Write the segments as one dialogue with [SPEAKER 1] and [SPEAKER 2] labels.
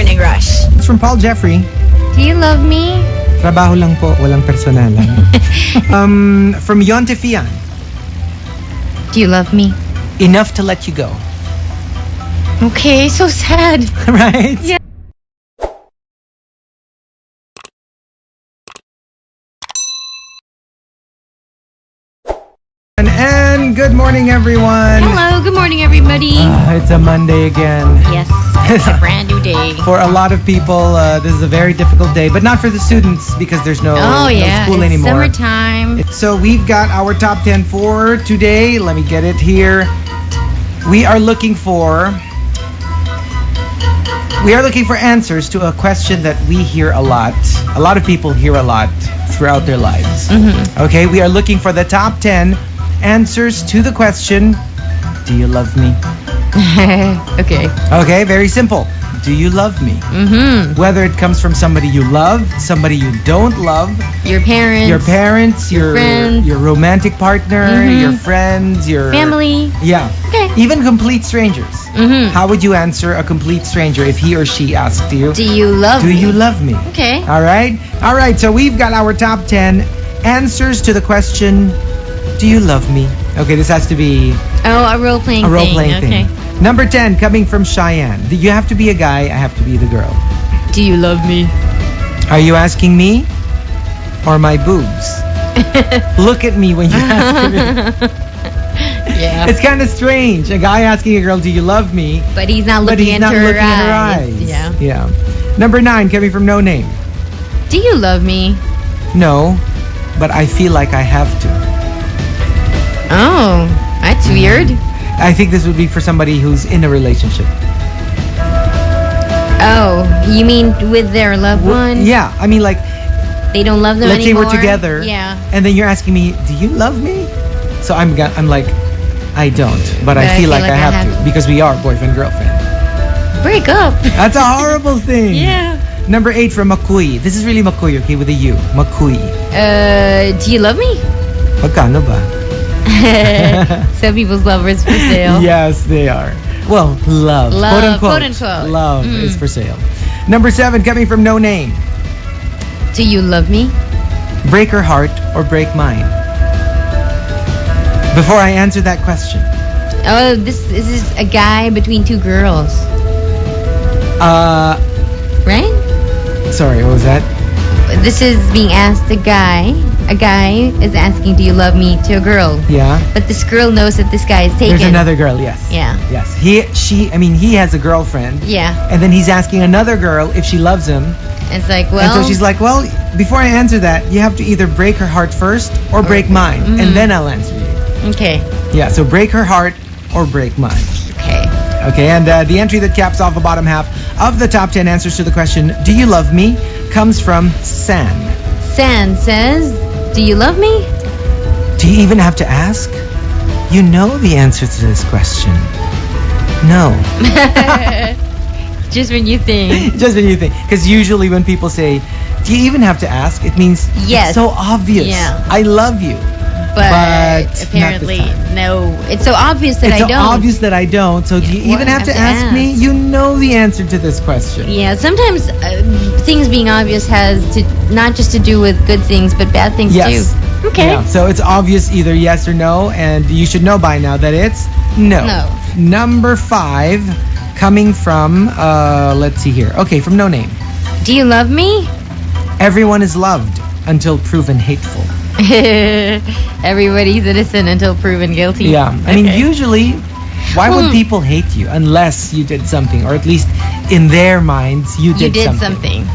[SPEAKER 1] Morning Rush.
[SPEAKER 2] It's from Paul Jeffrey.
[SPEAKER 1] Do you love me?
[SPEAKER 2] Trabaho lang po, walang personalan. From Yonte Fian.
[SPEAKER 1] Do you love me?
[SPEAKER 2] Enough to let you go.
[SPEAKER 1] Okay, so sad.
[SPEAKER 2] Right?
[SPEAKER 1] Yeah.
[SPEAKER 2] And good morning, everyone.
[SPEAKER 1] Hello, good morning, everybody.
[SPEAKER 2] It's a Monday again.
[SPEAKER 1] Yes, it's a brand new day.
[SPEAKER 2] For a lot of people, this is a very difficult day, but not for the students because there's no school
[SPEAKER 1] it's
[SPEAKER 2] anymore.
[SPEAKER 1] Summertime.
[SPEAKER 2] So we've got our top 10 for today. Let me get it here. We are looking for answers to a question that we hear a lot. A lot of people hear a lot throughout their lives.
[SPEAKER 1] Mm-hmm.
[SPEAKER 2] Okay, we are looking for the top 10 answers to the question, do you love me?
[SPEAKER 1] Okay.
[SPEAKER 2] Okay, very simple. Do you love me?
[SPEAKER 1] Mm-hmm.
[SPEAKER 2] Whether it comes from somebody you love, somebody you don't love,
[SPEAKER 1] Your parents,
[SPEAKER 2] your
[SPEAKER 1] friends,
[SPEAKER 2] your romantic partner,
[SPEAKER 1] Mhm.
[SPEAKER 2] your friends, your
[SPEAKER 1] family.
[SPEAKER 2] Yeah.
[SPEAKER 1] Okay.
[SPEAKER 2] Even complete strangers.
[SPEAKER 1] Mm-hmm.
[SPEAKER 2] How would you answer a complete stranger if he or she asked you,
[SPEAKER 1] Do you love
[SPEAKER 2] do
[SPEAKER 1] me?
[SPEAKER 2] you love me?
[SPEAKER 1] Okay.
[SPEAKER 2] All right. All right. So we've got our top 10 answers to the question, do you love me? Okay, this has to be
[SPEAKER 1] Oh, a role-playing
[SPEAKER 2] a role-playing
[SPEAKER 1] thing.
[SPEAKER 2] thing. Number 10, coming from Cheyenne. You have to be a guy, I have to be the girl.
[SPEAKER 1] Do you love me?
[SPEAKER 2] Are you asking me or my boobs? Look at me when you ask me.
[SPEAKER 1] Yeah.
[SPEAKER 2] It's kind of strange. A guy asking a girl, do you love me?
[SPEAKER 1] But he's not
[SPEAKER 2] But
[SPEAKER 1] looking
[SPEAKER 2] he's
[SPEAKER 1] into
[SPEAKER 2] not
[SPEAKER 1] her
[SPEAKER 2] looking at her
[SPEAKER 1] eyes.
[SPEAKER 2] eyes.
[SPEAKER 1] Yeah.
[SPEAKER 2] Number 9, coming from No Name.
[SPEAKER 1] Do you love me?
[SPEAKER 2] No, but I feel like I have to.
[SPEAKER 1] Oh, that's weird.
[SPEAKER 2] I think this would be for somebody who's in a relationship.
[SPEAKER 1] Oh, you mean with their loved one?
[SPEAKER 2] Yeah, I mean like,
[SPEAKER 1] They don't love them
[SPEAKER 2] let's say
[SPEAKER 1] anymore?
[SPEAKER 2] we're together.
[SPEAKER 1] Yeah.
[SPEAKER 2] And then you're asking me, do you love me? So I'm like, I don't, but I feel like I have to because we are boyfriend-girlfriend.
[SPEAKER 1] Break up.
[SPEAKER 2] That's a horrible thing.
[SPEAKER 1] Yeah.
[SPEAKER 2] Number 8 from Makui. This is really Makui, okay, with a U. Makui.
[SPEAKER 1] Do you love me?
[SPEAKER 2] Magkano ba?
[SPEAKER 1] Some people's lovers for sale.
[SPEAKER 2] Yes, they are. Well, love.
[SPEAKER 1] Love,
[SPEAKER 2] Quote
[SPEAKER 1] quote unquote.
[SPEAKER 2] Love is for sale. Number 7, coming from No Name.
[SPEAKER 1] Do you love me?
[SPEAKER 2] Break her heart or break mine? Before I answer that question.
[SPEAKER 1] Oh, this is a guy between two girls. Right?
[SPEAKER 2] Sorry, what was that?
[SPEAKER 1] This is being asked a guy is asking, do you love me, to a girl.
[SPEAKER 2] Yeah.
[SPEAKER 1] But this girl knows that this guy is taken.
[SPEAKER 2] There's another girl, yes.
[SPEAKER 1] Yeah.
[SPEAKER 2] Yes. He has a girlfriend.
[SPEAKER 1] Yeah.
[SPEAKER 2] And then he's asking another girl if she loves him.
[SPEAKER 1] It's like, well.
[SPEAKER 2] And so she's like, well, before I answer that, you have to either break her heart first or break mine.
[SPEAKER 1] Mhm.
[SPEAKER 2] And then I'll answer you.
[SPEAKER 1] Okay.
[SPEAKER 2] Yeah, so break her heart or break mine.
[SPEAKER 1] Okay.
[SPEAKER 2] Okay, and the entry that caps off the bottom half of the top 10 answers to the question, do you love me, comes from San.
[SPEAKER 1] San says, do you love me?
[SPEAKER 2] Do you even have to ask? You know the answer to this question. No.
[SPEAKER 1] Just when you think.
[SPEAKER 2] Just when you think. Because usually when people say, do you even have to ask? It means
[SPEAKER 1] Yes.
[SPEAKER 2] it's so obvious.
[SPEAKER 1] Yeah.
[SPEAKER 2] I love you.
[SPEAKER 1] But
[SPEAKER 2] not
[SPEAKER 1] apparently,
[SPEAKER 2] this time.
[SPEAKER 1] no. It's so obvious that
[SPEAKER 2] It's
[SPEAKER 1] I
[SPEAKER 2] so
[SPEAKER 1] don't.
[SPEAKER 2] obvious that I don't. So do you
[SPEAKER 1] Why
[SPEAKER 2] even have to ask me?
[SPEAKER 1] ask?
[SPEAKER 2] You know the answer to this question.
[SPEAKER 1] Yeah, sometimes things being obvious has to not just to do with good things, but bad things
[SPEAKER 2] Yes.
[SPEAKER 1] too. Okay.
[SPEAKER 2] Yeah, so it's obvious either yes or no, and you should know by now that it's no.
[SPEAKER 1] No.
[SPEAKER 2] Number 5, coming from, let's see here. Okay, from No Name.
[SPEAKER 1] Do you love me?
[SPEAKER 2] Everyone is loved until proven hateful.
[SPEAKER 1] Everybody's innocent until proven guilty.
[SPEAKER 2] Yeah, I mean,
[SPEAKER 1] Okay.
[SPEAKER 2] usually, why would
[SPEAKER 1] Hmm.
[SPEAKER 2] people hate you unless you did something, or at least in their minds, you
[SPEAKER 1] you
[SPEAKER 2] did
[SPEAKER 1] did
[SPEAKER 2] something.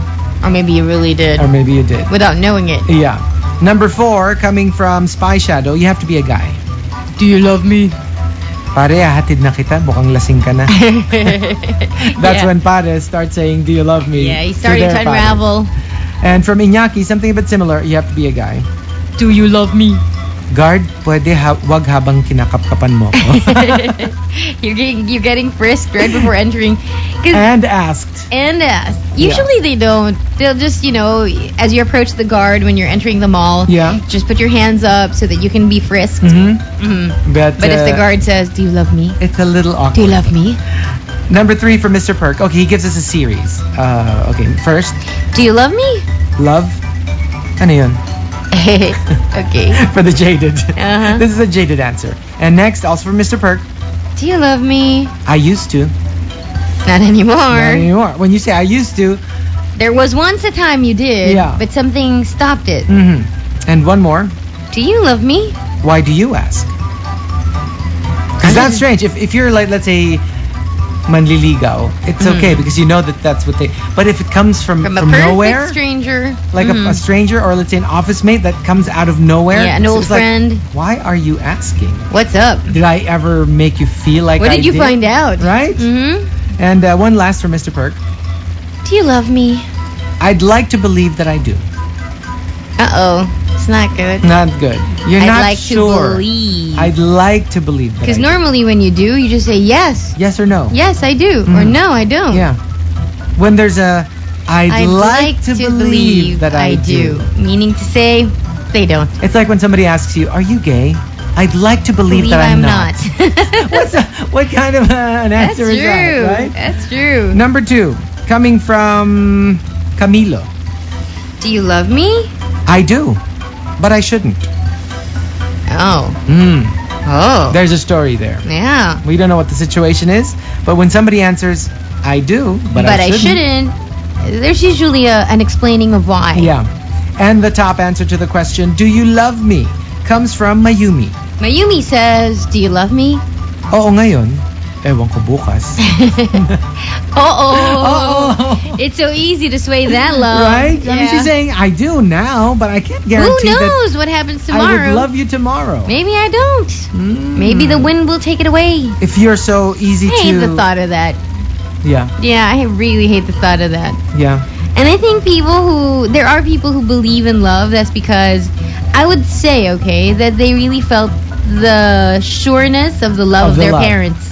[SPEAKER 1] Or maybe you really did.
[SPEAKER 2] Or maybe you did.
[SPEAKER 1] Without knowing it.
[SPEAKER 2] Yeah. Number 4, coming from Spy Shadow, you have to be a guy. Do you love me? Pare, hatid na kita. Mukhang lasing ka na. That's
[SPEAKER 1] Yeah.
[SPEAKER 2] when pare starts saying, do you love me?
[SPEAKER 1] Yeah, he's starting to
[SPEAKER 2] their pare.
[SPEAKER 1] unravel.
[SPEAKER 2] And from Iñaki, something a bit similar, you have to be a guy.
[SPEAKER 1] Do you love me?
[SPEAKER 2] Guard, pwede wag habang kinakapkapan mo ko.
[SPEAKER 1] You're getting frisked right before entering.
[SPEAKER 2] And asked.
[SPEAKER 1] And usually they don't. They'll just, as you approach the guard when you're entering the mall,
[SPEAKER 2] Yeah.
[SPEAKER 1] just put your hands up so that you can be frisked.
[SPEAKER 2] Mm-hmm.
[SPEAKER 1] Mhm.
[SPEAKER 2] But
[SPEAKER 1] But if the guard says, do you love me?
[SPEAKER 2] it's a little awkward.
[SPEAKER 1] Do you love me?
[SPEAKER 2] Number 3 for Mr. Perk. Okay, he gives us a series. Okay, first,
[SPEAKER 1] Do you love me?
[SPEAKER 2] love. Ano yun?
[SPEAKER 1] Okay.
[SPEAKER 2] For the jaded.
[SPEAKER 1] Uh-huh.
[SPEAKER 2] This is a jaded answer. And next, also for Mr. Perk,
[SPEAKER 1] Do you love me?
[SPEAKER 2] I used to.
[SPEAKER 1] Not anymore.
[SPEAKER 2] Not anymore. When you say I used to,
[SPEAKER 1] There was once a time you did,
[SPEAKER 2] Yeah.
[SPEAKER 1] but something stopped it.
[SPEAKER 2] and one more,
[SPEAKER 1] Do you love me?
[SPEAKER 2] why do you ask? Because that's strange. If you're like, let's say, manliligaw, it's okay because you know that that's what they. But if it comes from
[SPEAKER 1] From a perfect
[SPEAKER 2] nowhere,
[SPEAKER 1] stranger.
[SPEAKER 2] like a stranger or let's say an office mate that comes out of nowhere,
[SPEAKER 1] Yeah, an
[SPEAKER 2] so
[SPEAKER 1] old
[SPEAKER 2] it's like,
[SPEAKER 1] friend.
[SPEAKER 2] why are you asking?
[SPEAKER 1] What's up?
[SPEAKER 2] Did I ever make you feel like
[SPEAKER 1] What
[SPEAKER 2] I
[SPEAKER 1] did you find out?
[SPEAKER 2] Right?
[SPEAKER 1] Mm-hmm.
[SPEAKER 2] And one last for Mr. Perk.
[SPEAKER 1] Do you love me?
[SPEAKER 2] I'd like to believe that I do.
[SPEAKER 1] Uh-oh. It's not good.
[SPEAKER 2] Not good. You're
[SPEAKER 1] I'd
[SPEAKER 2] not
[SPEAKER 1] like
[SPEAKER 2] sure.
[SPEAKER 1] to believe.
[SPEAKER 2] I'd like to believe that.
[SPEAKER 1] Because
[SPEAKER 2] I do.
[SPEAKER 1] normally when you do, you just say yes.
[SPEAKER 2] Yes or no?
[SPEAKER 1] Yes, I do. Or no, I don't.
[SPEAKER 2] Yeah. When there's a, I'd like to believe that I do.
[SPEAKER 1] Meaning to say, they don't.
[SPEAKER 2] It's like when somebody asks you, "Are you gay?" I'd like to believe that I'm not. What kind of an
[SPEAKER 1] That's
[SPEAKER 2] answer is
[SPEAKER 1] true.
[SPEAKER 2] that, right?
[SPEAKER 1] That's true.
[SPEAKER 2] Number 2, coming from Camilo.
[SPEAKER 1] Do you love me?
[SPEAKER 2] I do, but I shouldn't.
[SPEAKER 1] Oh. Oh.
[SPEAKER 2] There's a story there.
[SPEAKER 1] Yeah.
[SPEAKER 2] We don't know what the situation is, but when somebody answers, I do, but I shouldn't.
[SPEAKER 1] There's usually an explaining of why.
[SPEAKER 2] Yeah. And the top answer to the question, do you love me, comes from Mayumi.
[SPEAKER 1] Mayumi says, do you love me?
[SPEAKER 2] Oo ngayon, ewan ko bukas.
[SPEAKER 1] Uh-oh. It's so easy to sway that love.
[SPEAKER 2] Right?
[SPEAKER 1] Yeah.
[SPEAKER 2] I mean, she's saying, I do now, but I can't guarantee
[SPEAKER 1] Who
[SPEAKER 2] that
[SPEAKER 1] knows what happens
[SPEAKER 2] I
[SPEAKER 1] tomorrow?
[SPEAKER 2] would love you tomorrow.
[SPEAKER 1] Maybe I don't. Maybe the wind will take it away.
[SPEAKER 2] If you're so easy
[SPEAKER 1] I hate
[SPEAKER 2] to...
[SPEAKER 1] the thought of that.
[SPEAKER 2] Yeah,
[SPEAKER 1] Yeah, I really hate the thought of that.
[SPEAKER 2] yeah.
[SPEAKER 1] And I think there are people who believe in love. That's because I would say, okay, that they really felt the sureness of the love of
[SPEAKER 2] the
[SPEAKER 1] their
[SPEAKER 2] love.
[SPEAKER 1] parents.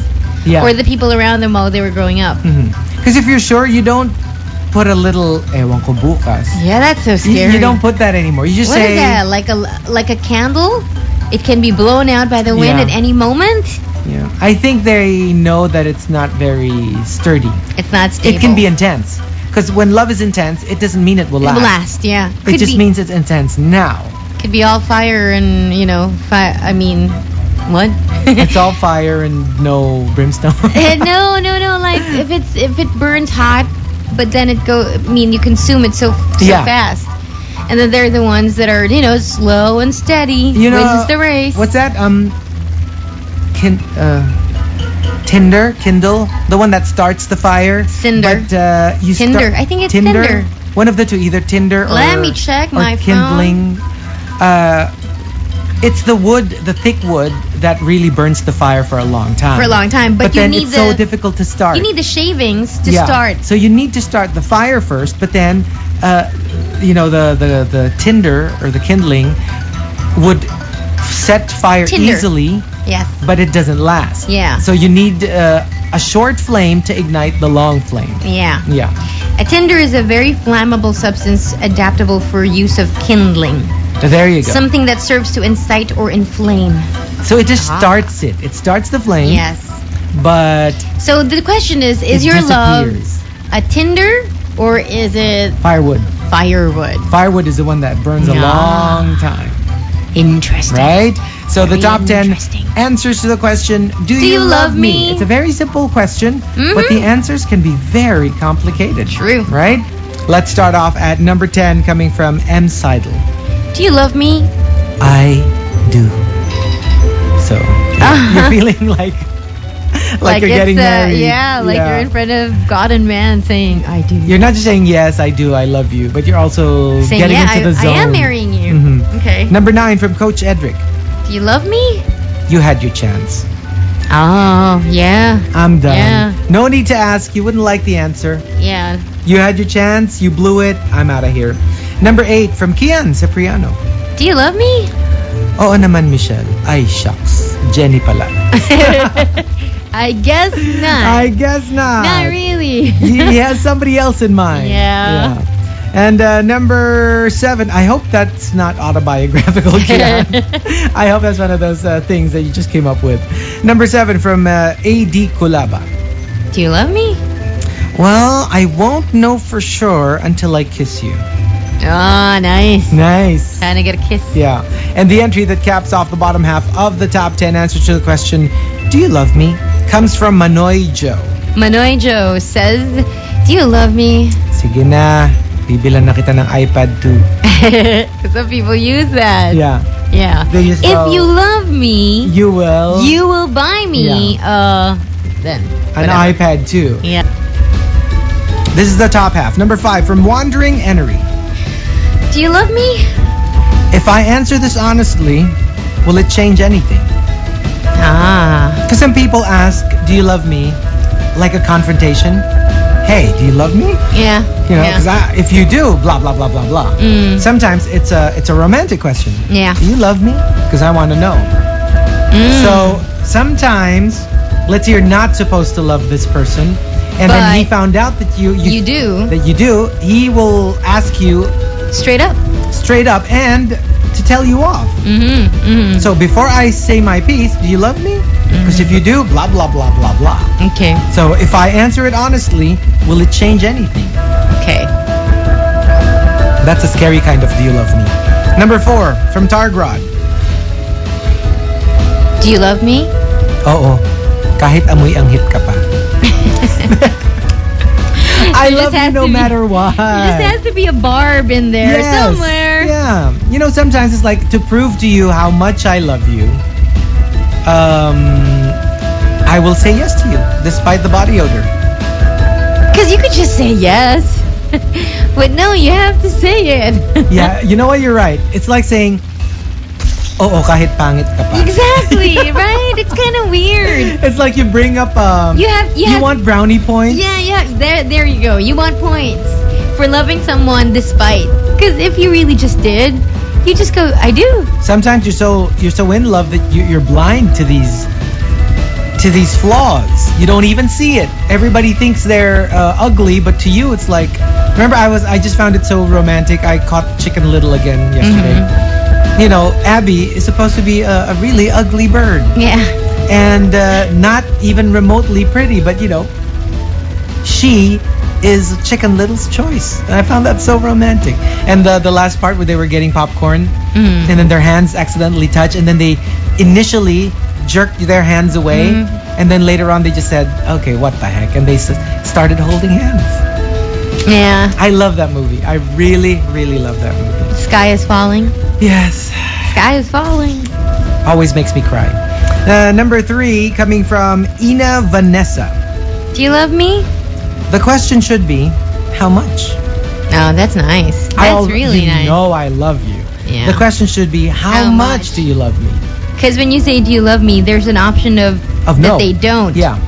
[SPEAKER 2] Yeah.
[SPEAKER 1] Or the people around them while they were growing up.
[SPEAKER 2] Because if you're sure, you don't put a little ewan ko bukas.
[SPEAKER 1] Yeah, that's so scary.
[SPEAKER 2] You don't put that anymore. You just
[SPEAKER 1] What
[SPEAKER 2] say...
[SPEAKER 1] is that? Like a candle? It can be blown out by the wind
[SPEAKER 2] Yeah.
[SPEAKER 1] at any moment?
[SPEAKER 2] Yeah. I think they know that it's not very sturdy.
[SPEAKER 1] It's not stable.
[SPEAKER 2] It can be intense. Because when love is intense, it doesn't mean it will
[SPEAKER 1] It
[SPEAKER 2] last.
[SPEAKER 1] will last, yeah.
[SPEAKER 2] It just means it's intense now.
[SPEAKER 1] Could be all fire and, I mean, what?
[SPEAKER 2] It's all fire and no brimstone.
[SPEAKER 1] No. Like if it burns hot, but then you consume it so
[SPEAKER 2] Yeah.
[SPEAKER 1] fast. And then they're the ones that are, slow and steady. Wins the race.
[SPEAKER 2] What's that? Kindle, the one that starts the fire.
[SPEAKER 1] Cinder.
[SPEAKER 2] But you
[SPEAKER 1] Tinder. I think it's Tinder.
[SPEAKER 2] One of the two, either Tinder or
[SPEAKER 1] Let me check
[SPEAKER 2] or
[SPEAKER 1] my
[SPEAKER 2] kindling. It's the wood, the thick wood that really burns the fire for a long time.
[SPEAKER 1] For a long time, but you
[SPEAKER 2] then
[SPEAKER 1] need
[SPEAKER 2] it's so difficult to start.
[SPEAKER 1] You need the shavings to start.
[SPEAKER 2] So you need to start the fire first, but then the tinder or the kindling would set fire
[SPEAKER 1] Tinder.
[SPEAKER 2] easily,
[SPEAKER 1] Yes.
[SPEAKER 2] but it doesn't last.
[SPEAKER 1] Yeah.
[SPEAKER 2] So you need a short flame to ignite the long flame.
[SPEAKER 1] Yeah.
[SPEAKER 2] Yeah.
[SPEAKER 1] A tinder is a very flammable substance adaptable for use of kindling.
[SPEAKER 2] There you go.
[SPEAKER 1] Something that serves to incite or inflame.
[SPEAKER 2] So it just starts it. It starts the flame.
[SPEAKER 1] Yes.
[SPEAKER 2] But
[SPEAKER 1] So the question is
[SPEAKER 2] it
[SPEAKER 1] your love
[SPEAKER 2] disappears.
[SPEAKER 1] a tinder or is it
[SPEAKER 2] Firewood.
[SPEAKER 1] firewood?
[SPEAKER 2] Firewood is the one that burns a
[SPEAKER 1] Yeah.
[SPEAKER 2] long time.
[SPEAKER 1] Interesting.
[SPEAKER 2] Right? So the
[SPEAKER 1] Very
[SPEAKER 2] top 10
[SPEAKER 1] interesting.
[SPEAKER 2] answers to the question, do
[SPEAKER 1] you love me?
[SPEAKER 2] It's a very simple question, but the answers can be very complicated.
[SPEAKER 1] True.
[SPEAKER 2] Right? Let's start off at number 10 coming from M. Seidel.
[SPEAKER 1] Do you love me?
[SPEAKER 2] I do. So, you're feeling like you're getting married.
[SPEAKER 1] Yeah, you're in front of God and man saying, I do.
[SPEAKER 2] You're not just saying, yes, I do, I love you, but you're also
[SPEAKER 1] saying,
[SPEAKER 2] getting
[SPEAKER 1] yeah,
[SPEAKER 2] into the zone.
[SPEAKER 1] I am marrying you.
[SPEAKER 2] Mhm.
[SPEAKER 1] Okay.
[SPEAKER 2] Number 9 from Coach Edric.
[SPEAKER 1] Do you love me?
[SPEAKER 2] You had your chance.
[SPEAKER 1] Oh, yeah.
[SPEAKER 2] I'm done.
[SPEAKER 1] Yeah.
[SPEAKER 2] No need to ask. You wouldn't like the answer.
[SPEAKER 1] Yeah.
[SPEAKER 2] You had your chance. You blew it. I'm out of here. Number 8 from Kian Cipriano.
[SPEAKER 1] Do you love me?
[SPEAKER 2] Oo naman, Michelle. Ay, shucks. Jenny pala.
[SPEAKER 1] I guess not.
[SPEAKER 2] I guess not.
[SPEAKER 1] Not really.
[SPEAKER 2] He has somebody else in mind.
[SPEAKER 1] Yeah.
[SPEAKER 2] And number 7, I hope that's not autobiographical, Kian. I hope that's one of those things that you just came up with. Number 7 from A.D. Kulaba.
[SPEAKER 1] Do you love me?
[SPEAKER 2] Well, I won't know for sure until I kiss you.
[SPEAKER 1] Oh, nice.
[SPEAKER 2] Nice.
[SPEAKER 1] Trying to get a kiss.
[SPEAKER 2] Yeah. And the entry that caps off the bottom half of the top 10 answer to the question, do you love me? Comes from Manoy Joe.
[SPEAKER 1] Manoy Joe says, do you love me?
[SPEAKER 2] Sige na, bibilan na kita ng iPad 2.
[SPEAKER 1] Some people use that.
[SPEAKER 2] Yeah.
[SPEAKER 1] Yeah.
[SPEAKER 2] They just
[SPEAKER 1] If
[SPEAKER 2] go,
[SPEAKER 1] you love me,
[SPEAKER 2] you will
[SPEAKER 1] buy me then
[SPEAKER 2] an
[SPEAKER 1] whatever.
[SPEAKER 2] iPad 2.
[SPEAKER 1] Yeah.
[SPEAKER 2] This is the top half. Number 5 from Wandering Enery.
[SPEAKER 1] Do you love me?
[SPEAKER 2] If I answer this honestly, will it change anything? Because some people ask, do you love me? Like a confrontation. Hey, do you love me?
[SPEAKER 1] Yeah.
[SPEAKER 2] You know,
[SPEAKER 1] Yeah.
[SPEAKER 2] because if you do, blah, blah, blah, blah, blah. Sometimes it's a romantic question.
[SPEAKER 1] Yeah.
[SPEAKER 2] Do you love me? Because I want to know. So sometimes, let's say you're not supposed to love this person, and then he
[SPEAKER 1] But
[SPEAKER 2] found out that you
[SPEAKER 1] do.
[SPEAKER 2] that you do, he will ask you
[SPEAKER 1] Straight up.
[SPEAKER 2] and to tell you off. So before I say my piece, do you love me? Because if you do, blah, blah, blah, blah, blah.
[SPEAKER 1] Okay.
[SPEAKER 2] So if I answer it honestly, will it change anything?
[SPEAKER 1] Okay.
[SPEAKER 2] That's a scary kind of do you love me. Number 4 from Targrod.
[SPEAKER 1] Do you love me?
[SPEAKER 2] Oo. Kahit amoy anghit ka pa. I
[SPEAKER 1] There
[SPEAKER 2] love
[SPEAKER 1] just
[SPEAKER 2] you
[SPEAKER 1] has
[SPEAKER 2] no
[SPEAKER 1] to be-
[SPEAKER 2] matter what.
[SPEAKER 1] There just has to be a barb in there
[SPEAKER 2] Yes.
[SPEAKER 1] somewhere.
[SPEAKER 2] Yeah. You know, sometimes it's like to prove to you how much I love you. I will say yes to you despite the body odor.
[SPEAKER 1] Because you could just say yes. But no, you have to say it.
[SPEAKER 2] Yeah, you know what? You're right. It's like saying, oo, kahit pangit ka pa.
[SPEAKER 1] Exactly, right? It's kind of weird.
[SPEAKER 2] It's like you bring up,
[SPEAKER 1] You have
[SPEAKER 2] want brownie points?
[SPEAKER 1] Yeah, there you go. You want points for loving someone despite. Because if you really just did, you just go, I do.
[SPEAKER 2] Sometimes you're so in love that you're blind to these flaws. You don't even see it. Everybody thinks they're ugly, but to you it's like. Remember, I just found it so romantic. I caught Chicken Little again yesterday. You know, Abby is supposed to be a really ugly bird.
[SPEAKER 1] Yeah.
[SPEAKER 2] And not even remotely pretty, but you know, she is Chicken Little's choice. And I found that so romantic. And the last part where they were getting popcorn, and then their hands accidentally touch, and then they initially jerked their hands away, and then later on they just said, okay, what the heck, and they started holding hands.
[SPEAKER 1] Yeah.
[SPEAKER 2] I love that movie. I really, really love that movie.
[SPEAKER 1] Sky is falling.
[SPEAKER 2] Yes.
[SPEAKER 1] Sky is falling.
[SPEAKER 2] Always makes me cry. Number 3, coming from Ina Vanessa.
[SPEAKER 1] Do you love me?
[SPEAKER 2] The question should be, how much?
[SPEAKER 1] Oh, that's nice. That's really
[SPEAKER 2] you
[SPEAKER 1] nice.
[SPEAKER 2] You know I love you.
[SPEAKER 1] Yeah.
[SPEAKER 2] The question should be, how much do you love me?
[SPEAKER 1] Because when you say, do you love me, there's an option of that
[SPEAKER 2] no.
[SPEAKER 1] they don't.
[SPEAKER 2] Yeah.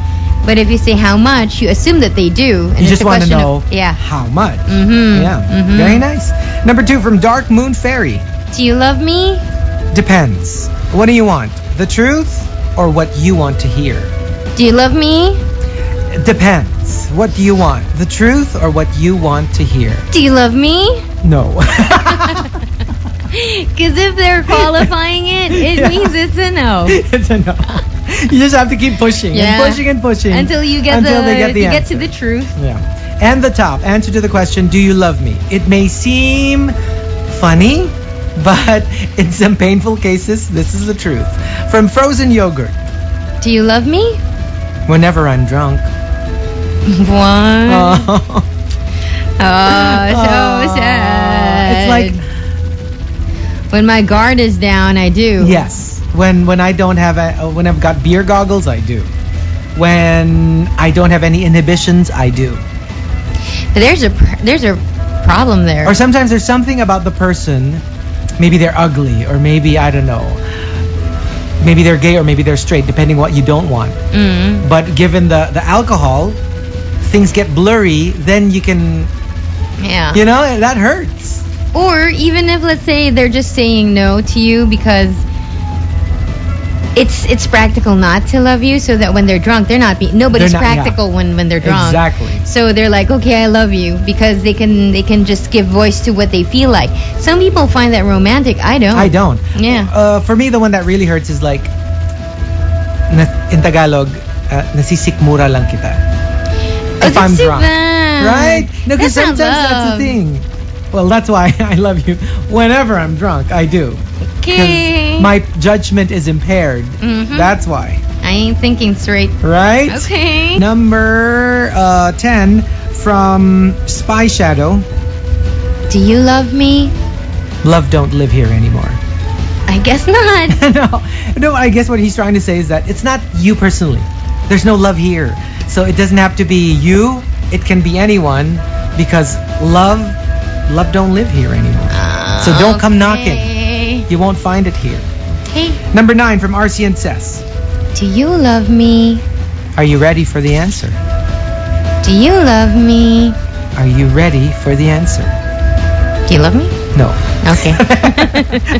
[SPEAKER 1] But if you say how much, you assume that they do. And
[SPEAKER 2] You
[SPEAKER 1] it's
[SPEAKER 2] just
[SPEAKER 1] a
[SPEAKER 2] want to
[SPEAKER 1] question
[SPEAKER 2] know
[SPEAKER 1] of, yeah.
[SPEAKER 2] how much.
[SPEAKER 1] Yeah.
[SPEAKER 2] Very nice. Number 2 from Dark Moon Fairy.
[SPEAKER 1] Do you love me?
[SPEAKER 2] Depends. What do you want? The truth or what you want to hear?
[SPEAKER 1] Do you love me?
[SPEAKER 2] Depends. What do you want? The truth or what you want to hear?
[SPEAKER 1] Do you love me?
[SPEAKER 2] No.
[SPEAKER 1] Because if they're qualifying it, it means it's a no.
[SPEAKER 2] It's a no. You just have to keep pushing and pushing and pushing
[SPEAKER 1] until you get get to the truth.
[SPEAKER 2] Yeah. And the top answer to the question, do you love me? It may seem funny, but in some painful cases, this is the truth. From Frozen Yogurt.
[SPEAKER 1] Do you love me?
[SPEAKER 2] Whenever I'm drunk.
[SPEAKER 1] What?
[SPEAKER 2] Oh.
[SPEAKER 1] So sad.
[SPEAKER 2] It's like
[SPEAKER 1] when my guard is down, I do.
[SPEAKER 2] Yes. When I don't have when I've got beer goggles, I do. When I don't have any inhibitions, I do.
[SPEAKER 1] But there's a problem there.
[SPEAKER 2] Or sometimes there's something about the person. Maybe they're ugly, or maybe I don't know. Maybe they're gay, or maybe they're straight, depending what you don't want. But given the alcohol, things get blurry. Then you can.
[SPEAKER 1] Yeah.
[SPEAKER 2] You know, that hurts.
[SPEAKER 1] Or even if, let's say, they're just saying no to you because it's practical not to love you, so that when they're drunk, nobody's practical when they're drunk.
[SPEAKER 2] Exactly.
[SPEAKER 1] So they're like, okay, I love you, because they can just give voice to what they feel like. Some people find that romantic. I don't. Yeah.
[SPEAKER 2] For me, the one that really hurts is like, in Tagalog, nasisikmura lang kita. if I'm
[SPEAKER 1] too
[SPEAKER 2] drunk.
[SPEAKER 1] bad.
[SPEAKER 2] Right? No, because
[SPEAKER 1] That's not
[SPEAKER 2] sometimes that's the
[SPEAKER 1] love.
[SPEAKER 2] thing. Well, that's why I love you. Whenever I'm drunk, I do. 'Cause
[SPEAKER 1] Okay.
[SPEAKER 2] my judgment is impaired.
[SPEAKER 1] Mhm.
[SPEAKER 2] That's why.
[SPEAKER 1] I ain't thinking straight.
[SPEAKER 2] Right?
[SPEAKER 1] Okay.
[SPEAKER 2] Number 10 from Spy Shadow.
[SPEAKER 1] Do you love me?
[SPEAKER 2] Love don't live here anymore.
[SPEAKER 1] I guess not.
[SPEAKER 2] no, I guess what he's trying to say is that it's not you personally. There's no love here. So it doesn't have to be you. It can be anyone because love don't live here anymore. So don't come knocking.
[SPEAKER 1] Okay.
[SPEAKER 2] You won't find it here.
[SPEAKER 1] Hey,
[SPEAKER 2] Number 9 from RC and Cess.
[SPEAKER 1] do you love me?
[SPEAKER 2] Are you ready for the answer?
[SPEAKER 1] Do you love me?
[SPEAKER 2] Are you ready for the answer?
[SPEAKER 1] Do you love me?
[SPEAKER 2] No.
[SPEAKER 1] Okay.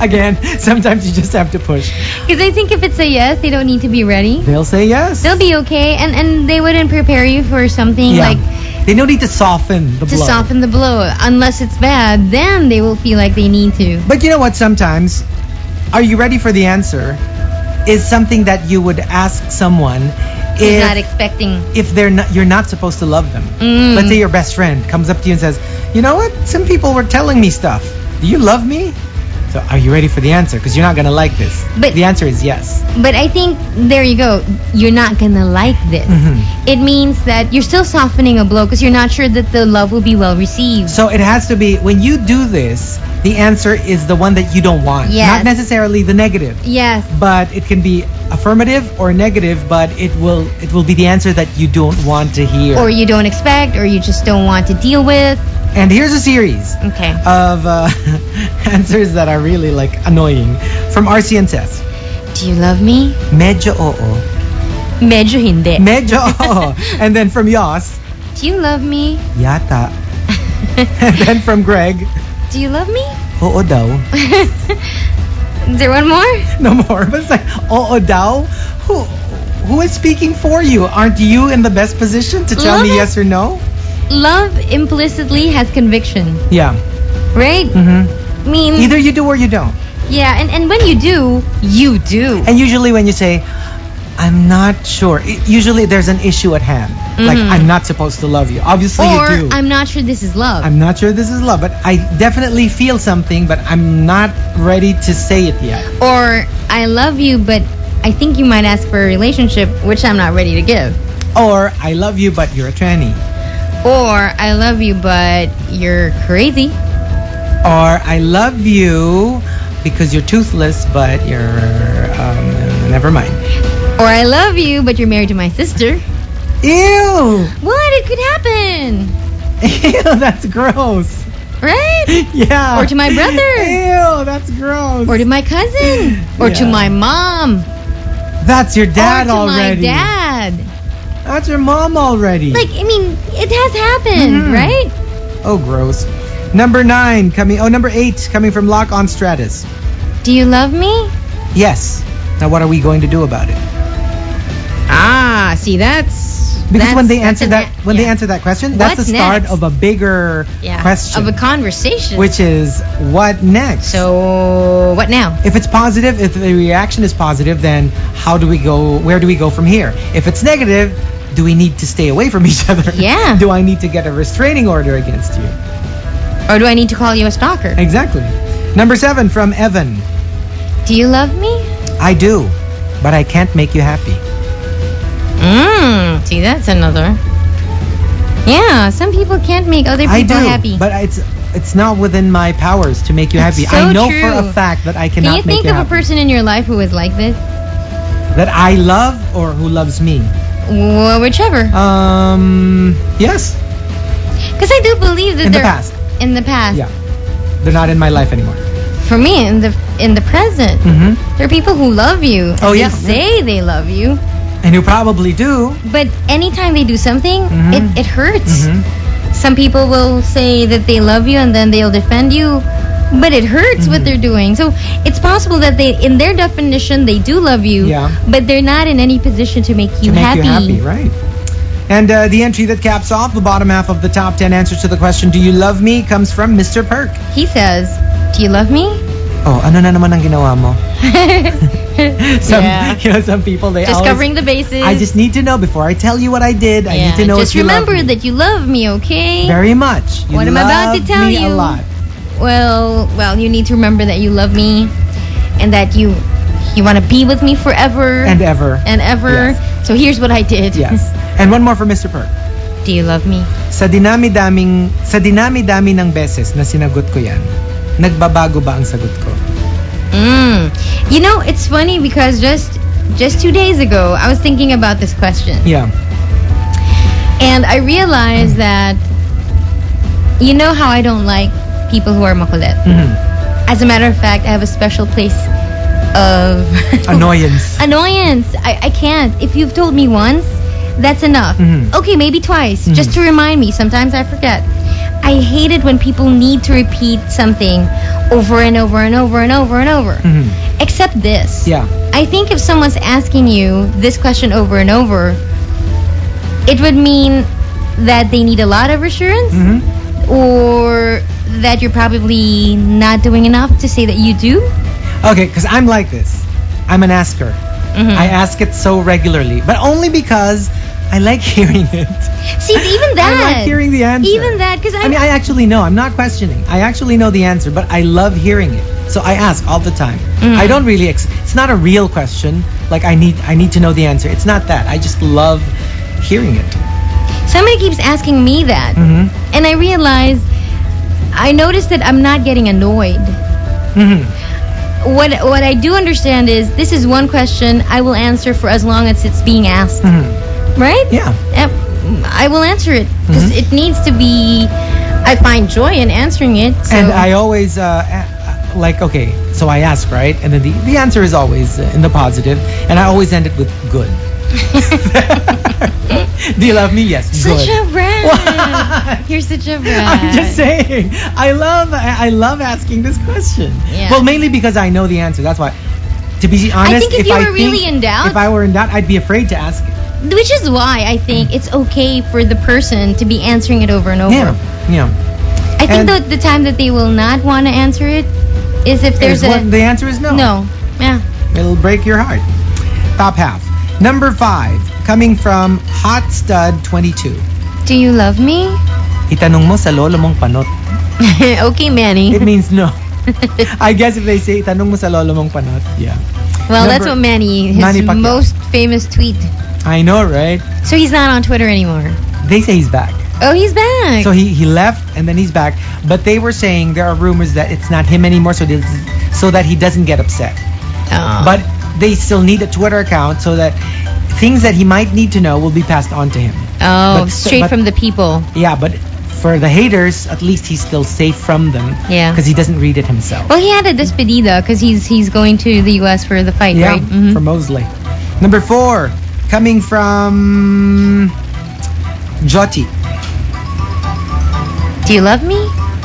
[SPEAKER 2] Again, sometimes you just have to push.
[SPEAKER 1] Because I think if it's a yes, they don't need to be ready.
[SPEAKER 2] They'll say yes.
[SPEAKER 1] They'll be okay, and they wouldn't prepare you for something
[SPEAKER 2] Yeah.
[SPEAKER 1] like
[SPEAKER 2] They don't need to soften the
[SPEAKER 1] to
[SPEAKER 2] blow.
[SPEAKER 1] soften the blow. Unless it's bad, then they will feel like they need to.
[SPEAKER 2] But you know what? Sometimes, are you ready for the answer? Is something that you would ask someone
[SPEAKER 1] He's not expecting.
[SPEAKER 2] if you're not supposed to love them.
[SPEAKER 1] Mm.
[SPEAKER 2] Let's say your best friend comes up to you and says, "You know what? Some people were telling me stuff. Do you love me?" So, are you ready for the answer? Because you're not gonna like this.
[SPEAKER 1] But-
[SPEAKER 2] the answer is yes.
[SPEAKER 1] But I think there you go. You're not gonna like this.
[SPEAKER 2] Mhm.
[SPEAKER 1] It means that you're still softening a blow because you're not sure that the love will be well received.
[SPEAKER 2] So it has to be when you do this. The answer is the one that you don't want,
[SPEAKER 1] Yes.
[SPEAKER 2] not necessarily the negative.
[SPEAKER 1] Yes.
[SPEAKER 2] But it can be affirmative or negative, but it will be the answer that you don't want to hear.
[SPEAKER 1] Or you don't expect, or you just don't want to deal with.
[SPEAKER 2] And here's a series
[SPEAKER 1] Okay.
[SPEAKER 2] of answers that are really like annoying from RC and Seth.
[SPEAKER 1] Do you love me?
[SPEAKER 2] Medyo oo.
[SPEAKER 1] Medyo hindi.
[SPEAKER 2] Medyo oo. And then from Yos,
[SPEAKER 1] Do you love me?
[SPEAKER 2] yata. And then from Greg,
[SPEAKER 1] Do you love me?
[SPEAKER 2] oo daw.
[SPEAKER 1] Is there one more?
[SPEAKER 2] No more. But it's like, oo daw? Who is speaking for you? Aren't you in the best position to tell me
[SPEAKER 1] Love it.
[SPEAKER 2] yes or no?
[SPEAKER 1] Love implicitly has conviction,
[SPEAKER 2] Yeah.
[SPEAKER 1] right?
[SPEAKER 2] Mm-hmm.
[SPEAKER 1] I mean,
[SPEAKER 2] Either you do or you don't.
[SPEAKER 1] yeah, and when you do, you do.
[SPEAKER 2] And usually when you say, I'm not sure, usually there's an issue at hand. Like,
[SPEAKER 1] Mhm.
[SPEAKER 2] I'm not supposed to love you. Obviously
[SPEAKER 1] Or
[SPEAKER 2] you do.
[SPEAKER 1] I'm not sure this is love.
[SPEAKER 2] I'm not sure this is love, but I definitely feel something, but I'm not ready to say it yet.
[SPEAKER 1] Or I love you, but I think you might ask for a relationship, which I'm not ready to give.
[SPEAKER 2] Or, I love you, but you're a tranny.
[SPEAKER 1] Or I love you, but you're crazy.
[SPEAKER 2] Or, I love you because you're toothless, but you're, never mind.
[SPEAKER 1] Or I love you, but you're married to my sister.
[SPEAKER 2] Ew!
[SPEAKER 1] What? It could happen,
[SPEAKER 2] Ew, that's gross.
[SPEAKER 1] right?
[SPEAKER 2] Yeah.
[SPEAKER 1] Or to my brother.
[SPEAKER 2] Ew, that's gross.
[SPEAKER 1] Or to my cousin. Or to
[SPEAKER 2] Yeah.
[SPEAKER 1] my mom.
[SPEAKER 2] That's your dad
[SPEAKER 1] or to
[SPEAKER 2] already.
[SPEAKER 1] my dad.
[SPEAKER 2] That's your mom already.
[SPEAKER 1] Like, I mean, it has happened,
[SPEAKER 2] Mhm.
[SPEAKER 1] right?
[SPEAKER 2] Oh, gross. Number 8 coming from Lock on Stratus.
[SPEAKER 1] Do you love me?
[SPEAKER 2] Yes. Now what are we going to do about it?
[SPEAKER 1] Ah, see,
[SPEAKER 2] Because when they
[SPEAKER 1] that's
[SPEAKER 2] answer
[SPEAKER 1] an
[SPEAKER 2] that
[SPEAKER 1] a-
[SPEAKER 2] when they
[SPEAKER 1] yeah.
[SPEAKER 2] answer that question, that's
[SPEAKER 1] What's
[SPEAKER 2] the start
[SPEAKER 1] next?
[SPEAKER 2] of a bigger
[SPEAKER 1] Yeah,
[SPEAKER 2] question.
[SPEAKER 1] of a conversation.
[SPEAKER 2] which is what next?
[SPEAKER 1] So, what now?
[SPEAKER 2] if it's positive, if the reaction is positive, then how do we go? Where do we go from here? If it's negative, do we need to stay away from each other?
[SPEAKER 1] Yeah.
[SPEAKER 2] Do I need to get a restraining order against you?
[SPEAKER 1] Or do I need to call you a stalker?
[SPEAKER 2] Exactly. Number 7 from Evan.
[SPEAKER 1] Do you love me?
[SPEAKER 2] I do, but I can't make you happy.
[SPEAKER 1] See, that's another. Yeah, some people can't make other people
[SPEAKER 2] I do,
[SPEAKER 1] happy.
[SPEAKER 2] but it's not within my powers to make you happy.
[SPEAKER 1] So
[SPEAKER 2] I know
[SPEAKER 1] true.
[SPEAKER 2] for a fact that I
[SPEAKER 1] Can
[SPEAKER 2] cannot
[SPEAKER 1] you
[SPEAKER 2] make
[SPEAKER 1] think
[SPEAKER 2] you
[SPEAKER 1] of
[SPEAKER 2] happy.
[SPEAKER 1] a person in your life who is like this?
[SPEAKER 2] That I love or who loves me?
[SPEAKER 1] Well, whichever.
[SPEAKER 2] Yes.
[SPEAKER 1] Because I do believe that
[SPEAKER 2] In the
[SPEAKER 1] they're
[SPEAKER 2] past.
[SPEAKER 1] in the past.
[SPEAKER 2] Yeah. They're not in my life anymore.
[SPEAKER 1] For me, in the present,
[SPEAKER 2] Mm-hmm.
[SPEAKER 1] there are people who love you.
[SPEAKER 2] Oh,
[SPEAKER 1] they
[SPEAKER 2] yeah.
[SPEAKER 1] say they love you,
[SPEAKER 2] And you probably do.
[SPEAKER 1] but anytime they do something,
[SPEAKER 2] Mhm.
[SPEAKER 1] it hurts.
[SPEAKER 2] Mhm.
[SPEAKER 1] Some people will say that they love you and then they'll defend you, but it hurts what
[SPEAKER 2] Mhm.
[SPEAKER 1] they're doing. So it's possible that they, in their definition, they do love you,
[SPEAKER 2] Yeah.
[SPEAKER 1] but they're not in any position to make you
[SPEAKER 2] To make
[SPEAKER 1] happy.
[SPEAKER 2] you happy, right? And the entry that caps off the bottom half of the top 10 answers to the question, do you love me, comes from Mr. Perk.
[SPEAKER 1] He says, "Do you love me?"
[SPEAKER 2] Oh, ano na naman ang ginawa mo? Some people, they
[SPEAKER 1] just
[SPEAKER 2] always,
[SPEAKER 1] covering the bases.
[SPEAKER 2] I just need to know before I tell you what I did. I need to know
[SPEAKER 1] just
[SPEAKER 2] if you
[SPEAKER 1] remember
[SPEAKER 2] love me.
[SPEAKER 1] that you love me, okay?
[SPEAKER 2] Very much. You
[SPEAKER 1] what I'm about to
[SPEAKER 2] love
[SPEAKER 1] tell
[SPEAKER 2] me
[SPEAKER 1] you.
[SPEAKER 2] a lot.
[SPEAKER 1] Well, you need to remember that you love me, and that you want to be with me forever
[SPEAKER 2] And ever.
[SPEAKER 1] and ever.
[SPEAKER 2] Yes.
[SPEAKER 1] So here's what I did.
[SPEAKER 2] Yes. And one more for Mr. Perk.
[SPEAKER 1] Do you love me?
[SPEAKER 2] Sa dinami-dami ng beses na sinagot ko yan, nagbabago ba ang sagot ko?
[SPEAKER 1] You know, it's funny because just 2 days ago, I was thinking about this question.
[SPEAKER 2] Yeah.
[SPEAKER 1] And I realized that, you know how I don't like people who are makulit. As a matter of fact, I have a special place of
[SPEAKER 2] Annoyance.
[SPEAKER 1] I can't. If you've told me once, that's enough. Okay, maybe twice, just to remind me. Sometimes I forget. I hate it when people need to repeat something over and over and over and over and over. Except this.
[SPEAKER 2] Yeah.
[SPEAKER 1] I think if someone's asking you this question over and over, it would mean that they need a lot of assurance, or that you're probably not doing enough to say that you do.
[SPEAKER 2] Okay, because I'm like this. I'm an asker. I ask it so regularly, but only because I like hearing it.
[SPEAKER 1] See, even that.
[SPEAKER 2] I like hearing the answer.
[SPEAKER 1] Even that, because
[SPEAKER 2] I mean, I actually know. I'm not questioning. I actually know the answer, but I love hearing it. So I ask all the time. I don't really. It's not a real question. Like I need to know the answer. It's not that. I just love hearing it.
[SPEAKER 1] Somebody keeps asking me that, and I noticed that I'm not getting annoyed. What I do understand is this is one question I will answer for as long as it's being asked. Right?
[SPEAKER 2] Yeah.
[SPEAKER 1] I will answer it because it needs to be. I find joy in answering it. So.
[SPEAKER 2] And I always okay, so I ask, right? And then the answer is always in the positive, and I always end it with good. Do you love me? Yes.
[SPEAKER 1] Such
[SPEAKER 2] good.
[SPEAKER 1] a brat. You're such a brat.
[SPEAKER 2] I'm just saying. I love asking this question.
[SPEAKER 1] Yeah.
[SPEAKER 2] Well, mainly because I know the answer. That's why. To be honest,
[SPEAKER 1] I think if you were really in doubt,
[SPEAKER 2] if I were in doubt, I'd be afraid to ask it.
[SPEAKER 1] Which is why I think it's okay for the person to be answering it over and over.
[SPEAKER 2] Yeah.
[SPEAKER 1] I think the time that they will not want to answer it is if there's
[SPEAKER 2] the answer is no.
[SPEAKER 1] No. Yeah.
[SPEAKER 2] It'll break your heart. Top half. Number 5, coming from Hot Stud 22.
[SPEAKER 1] Do you love me?
[SPEAKER 2] Itanong mo sa lolo mong panot.
[SPEAKER 1] Okay, Manny.
[SPEAKER 2] It means no. I guess if they say itanong mo sa lolo mong panot, yeah.
[SPEAKER 1] Well, that's what Manny, his most famous tweet.
[SPEAKER 2] I know, right?
[SPEAKER 1] So he's not on Twitter anymore.
[SPEAKER 2] They say he's back.
[SPEAKER 1] Oh, he's back.
[SPEAKER 2] So he left and then he's back. But they were saying there are rumors that it's not him anymore, so that he doesn't get upset.
[SPEAKER 1] Oh.
[SPEAKER 2] But they still need a Twitter account so that things that he might need to know will be passed on to him.
[SPEAKER 1] Oh, straight from the people.
[SPEAKER 2] Yeah, but for the haters, at least he's still safe from them.
[SPEAKER 1] Yeah.
[SPEAKER 2] Because he doesn't read it himself.
[SPEAKER 1] Well, he had a despedida because he's going to the U.S. for the fight,
[SPEAKER 2] yeah,
[SPEAKER 1] right?
[SPEAKER 2] for Mosley. Number 4, coming from Joti.
[SPEAKER 1] Do you love me?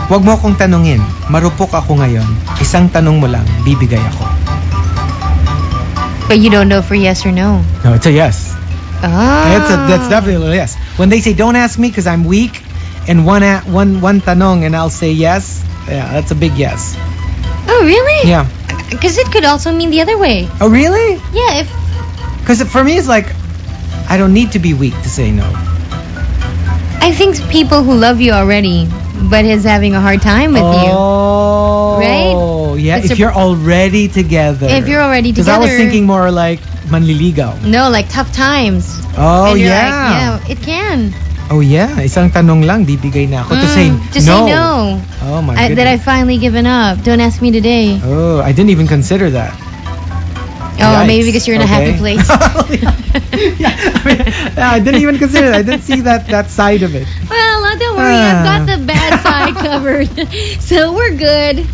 [SPEAKER 2] Huwag mo akong tanungin. Marupok ako ngayon. Isang tanong mo lang, bibigay ako.
[SPEAKER 1] But you don't know for yes or no.
[SPEAKER 2] No, it's a yes.
[SPEAKER 1] Oh.
[SPEAKER 2] That's definitely a yes. When they say don't ask me because I'm weak, and one tanong and I'll say yes, yeah, that's a big yes.
[SPEAKER 1] Oh, really?
[SPEAKER 2] Yeah.
[SPEAKER 1] Because it could also mean the other way.
[SPEAKER 2] Oh, really?
[SPEAKER 1] Yeah,
[SPEAKER 2] Because for me, it's like, I don't need to be weak to say no.
[SPEAKER 1] I think people who love you already, but is having a hard time with you.
[SPEAKER 2] Oh.
[SPEAKER 1] Right?
[SPEAKER 2] Yeah, if you're already together.
[SPEAKER 1] If you're already together.
[SPEAKER 2] Because I was thinking more like manliligaw.
[SPEAKER 1] No, like tough times.
[SPEAKER 2] Oh,
[SPEAKER 1] and you're
[SPEAKER 2] yeah.
[SPEAKER 1] Like, yeah, it can.
[SPEAKER 2] Oh, yeah. Isang tanong lang, bibigay na ako. To say no.
[SPEAKER 1] Say no.
[SPEAKER 2] Oh, my goodness.
[SPEAKER 1] That I finally given up. Don't ask me today.
[SPEAKER 2] Oh, I didn't even consider that.
[SPEAKER 1] Oh,
[SPEAKER 2] Yikes.
[SPEAKER 1] maybe because you're in a happy place.
[SPEAKER 2] I didn't even consider it. I didn't see that side of it.
[SPEAKER 1] Well, don't worry. I've got the bad side covered. So we're good.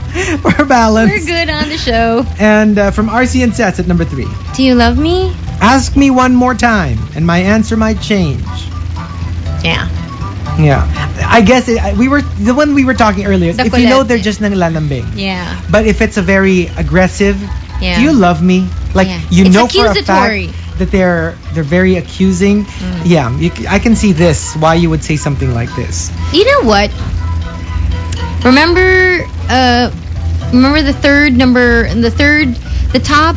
[SPEAKER 2] We're balanced.
[SPEAKER 1] We're good on the show.
[SPEAKER 2] And from RC and Sets at number 3.
[SPEAKER 1] Do you love me?
[SPEAKER 2] Ask me one more time, and my answer might change.
[SPEAKER 1] Yeah.
[SPEAKER 2] Yeah. I guess the one we were talking earlier. If you know they're just nanglalambing.
[SPEAKER 1] Yeah.
[SPEAKER 2] But if it's a very aggressive,
[SPEAKER 1] yeah.
[SPEAKER 2] Do you love me? Like you
[SPEAKER 1] it's
[SPEAKER 2] know
[SPEAKER 1] accusatory.
[SPEAKER 2] for a fact that they're very accusing. Yeah, I can see this. Why you would say something like this?
[SPEAKER 1] You know what? Remember the top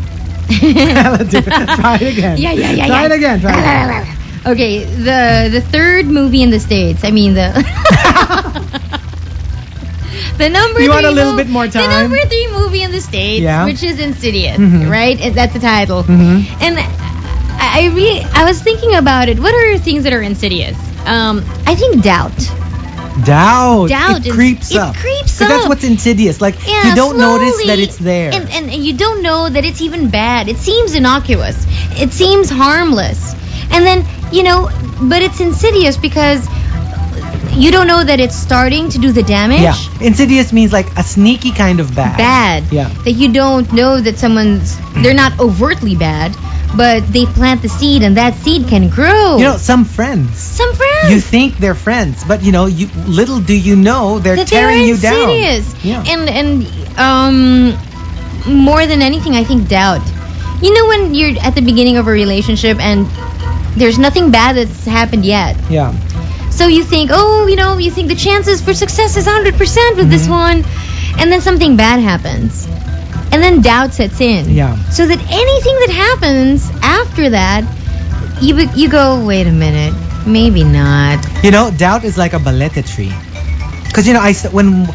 [SPEAKER 2] Let's do it. Try it again.
[SPEAKER 1] Yeah.
[SPEAKER 2] Try it again. Try it again.
[SPEAKER 1] Okay, the third movie in the States. I mean the the number.
[SPEAKER 2] You
[SPEAKER 1] three
[SPEAKER 2] want a little bit more
[SPEAKER 1] The
[SPEAKER 2] time?
[SPEAKER 1] number 3 movie in the States,
[SPEAKER 2] Yeah.
[SPEAKER 1] which is Insidious,
[SPEAKER 2] Mhm.
[SPEAKER 1] right? That's the title.
[SPEAKER 2] Mhm.
[SPEAKER 1] And I was thinking about it. What are things that are insidious? I think doubt.
[SPEAKER 2] Doubt.
[SPEAKER 1] Doubt
[SPEAKER 2] It
[SPEAKER 1] is-
[SPEAKER 2] creeps
[SPEAKER 1] it
[SPEAKER 2] up.
[SPEAKER 1] creeps
[SPEAKER 2] 'Cause that's
[SPEAKER 1] up.
[SPEAKER 2] what's insidious. Like,
[SPEAKER 1] Yeah,
[SPEAKER 2] you don't notice that
[SPEAKER 1] slowly.
[SPEAKER 2] it's there.
[SPEAKER 1] And you don't know that it's even bad. It seems innocuous. It seems harmless. And then, but it's insidious because you don't know that it's starting to do the damage.
[SPEAKER 2] Yeah. Insidious means like a sneaky kind of bad.
[SPEAKER 1] Bad.
[SPEAKER 2] Yeah.
[SPEAKER 1] That you don't know that they're not overtly bad, but they plant the seed and that seed can grow.
[SPEAKER 2] Some friends.
[SPEAKER 1] Some friends.
[SPEAKER 2] You think they're friends, but little do you know they're
[SPEAKER 1] that
[SPEAKER 2] tearing
[SPEAKER 1] they're
[SPEAKER 2] you down.
[SPEAKER 1] insidious.
[SPEAKER 2] Yeah.
[SPEAKER 1] And more than anything, I think doubt. When you're at the beginning of a relationship and there's nothing bad that's happened yet.
[SPEAKER 2] Yeah.
[SPEAKER 1] So you think, you think the chances for success is 100% with this one. And then something bad happens. And then doubt sets in.
[SPEAKER 2] Yeah.
[SPEAKER 1] So that anything that happens after that, you go, wait a minute, maybe not.
[SPEAKER 2] Doubt is like a balete tree. Because, when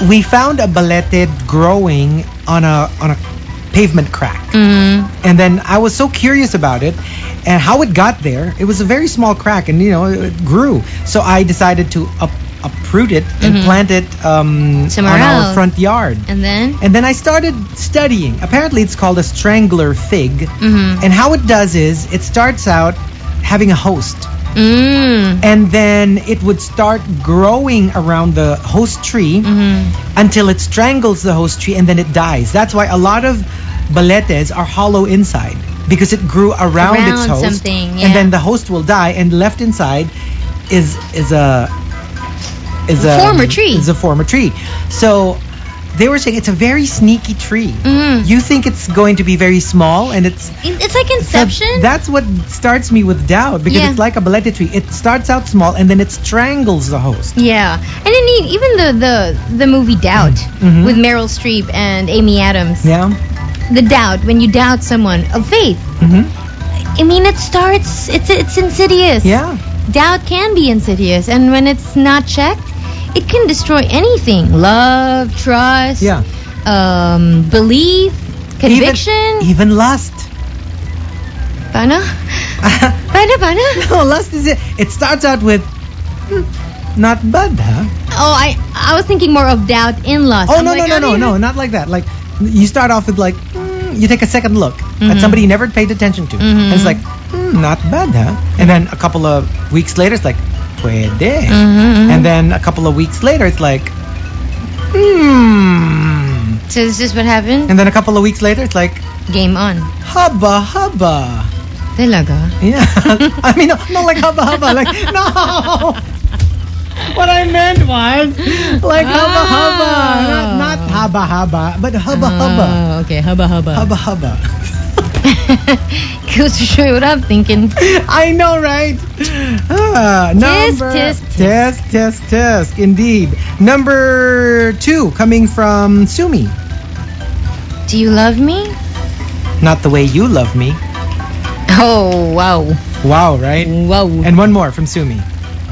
[SPEAKER 2] we found a balete growing on a pavement crack.
[SPEAKER 1] Mm-hmm.
[SPEAKER 2] And then I was so curious about it and how it got there. It was a very small crack and, it grew. So I decided to uproot it and plant it
[SPEAKER 1] Somewhere
[SPEAKER 2] on our
[SPEAKER 1] else.
[SPEAKER 2] front yard.
[SPEAKER 1] And then?
[SPEAKER 2] And then I started studying. Apparently, it's called a strangler fig.
[SPEAKER 1] Mm-hmm.
[SPEAKER 2] And how it does is it starts out having a host.
[SPEAKER 1] Mm.
[SPEAKER 2] And then it would start growing around the host tree until it strangles the host tree and then it dies. That's why a lot of baletes are hollow inside because it grew around its host.
[SPEAKER 1] Something, yeah.
[SPEAKER 2] And then the host will die and left inside is a
[SPEAKER 1] former tree.
[SPEAKER 2] Is a former tree. So they were saying it's a very sneaky tree.
[SPEAKER 1] Mhm.
[SPEAKER 2] You think it's going to be very small and it's
[SPEAKER 1] like Inception.
[SPEAKER 2] that's what starts me with doubt because
[SPEAKER 1] Yeah.
[SPEAKER 2] it's like a balete tree. It starts out small and then it strangles the host.
[SPEAKER 1] Yeah. And then even the movie Doubt
[SPEAKER 2] Mhm.
[SPEAKER 1] with Meryl Streep and Amy Adams.
[SPEAKER 2] Yeah.
[SPEAKER 1] The doubt, when you doubt someone of faith.
[SPEAKER 2] hmm
[SPEAKER 1] I mean, it's insidious.
[SPEAKER 2] Yeah.
[SPEAKER 1] Doubt can be insidious, and when it's not checked, it can destroy anything. Love, trust,
[SPEAKER 2] Yeah.
[SPEAKER 1] belief, conviction.
[SPEAKER 2] Even lust.
[SPEAKER 1] Paano? Paano?
[SPEAKER 2] No, lust is it. It starts out with not bad, huh?
[SPEAKER 1] Oh, I was thinking more of doubt in lust.
[SPEAKER 2] Oh
[SPEAKER 1] I'm
[SPEAKER 2] no,
[SPEAKER 1] like,
[SPEAKER 2] no, not like that. Like you start off with like you take a second look at somebody you never paid attention to, and it's like not bad, huh? And then a couple of weeks later, it's like puede, and then a couple of weeks later, it's like
[SPEAKER 1] So is this what happened?
[SPEAKER 2] and then a couple of weeks later, it's like
[SPEAKER 1] Game on.
[SPEAKER 2] hubba hubba.
[SPEAKER 1] Talaga?
[SPEAKER 2] Yeah, I mean, not like hubba hubba, like no. What I meant was like hubba hubba, not hubba hubba, but hubba hubba,
[SPEAKER 1] Oh, okay, hubba hubba.
[SPEAKER 2] hubba hubba.
[SPEAKER 1] Goes to show you what I'm thinking.
[SPEAKER 2] I know, right? Tisk. Indeed. Number 2 coming from Sumi.
[SPEAKER 1] Do you love me?
[SPEAKER 2] Not the way you love me.
[SPEAKER 1] Oh, wow.
[SPEAKER 2] Wow, right?
[SPEAKER 1] Wow.
[SPEAKER 2] And one more from Sumi.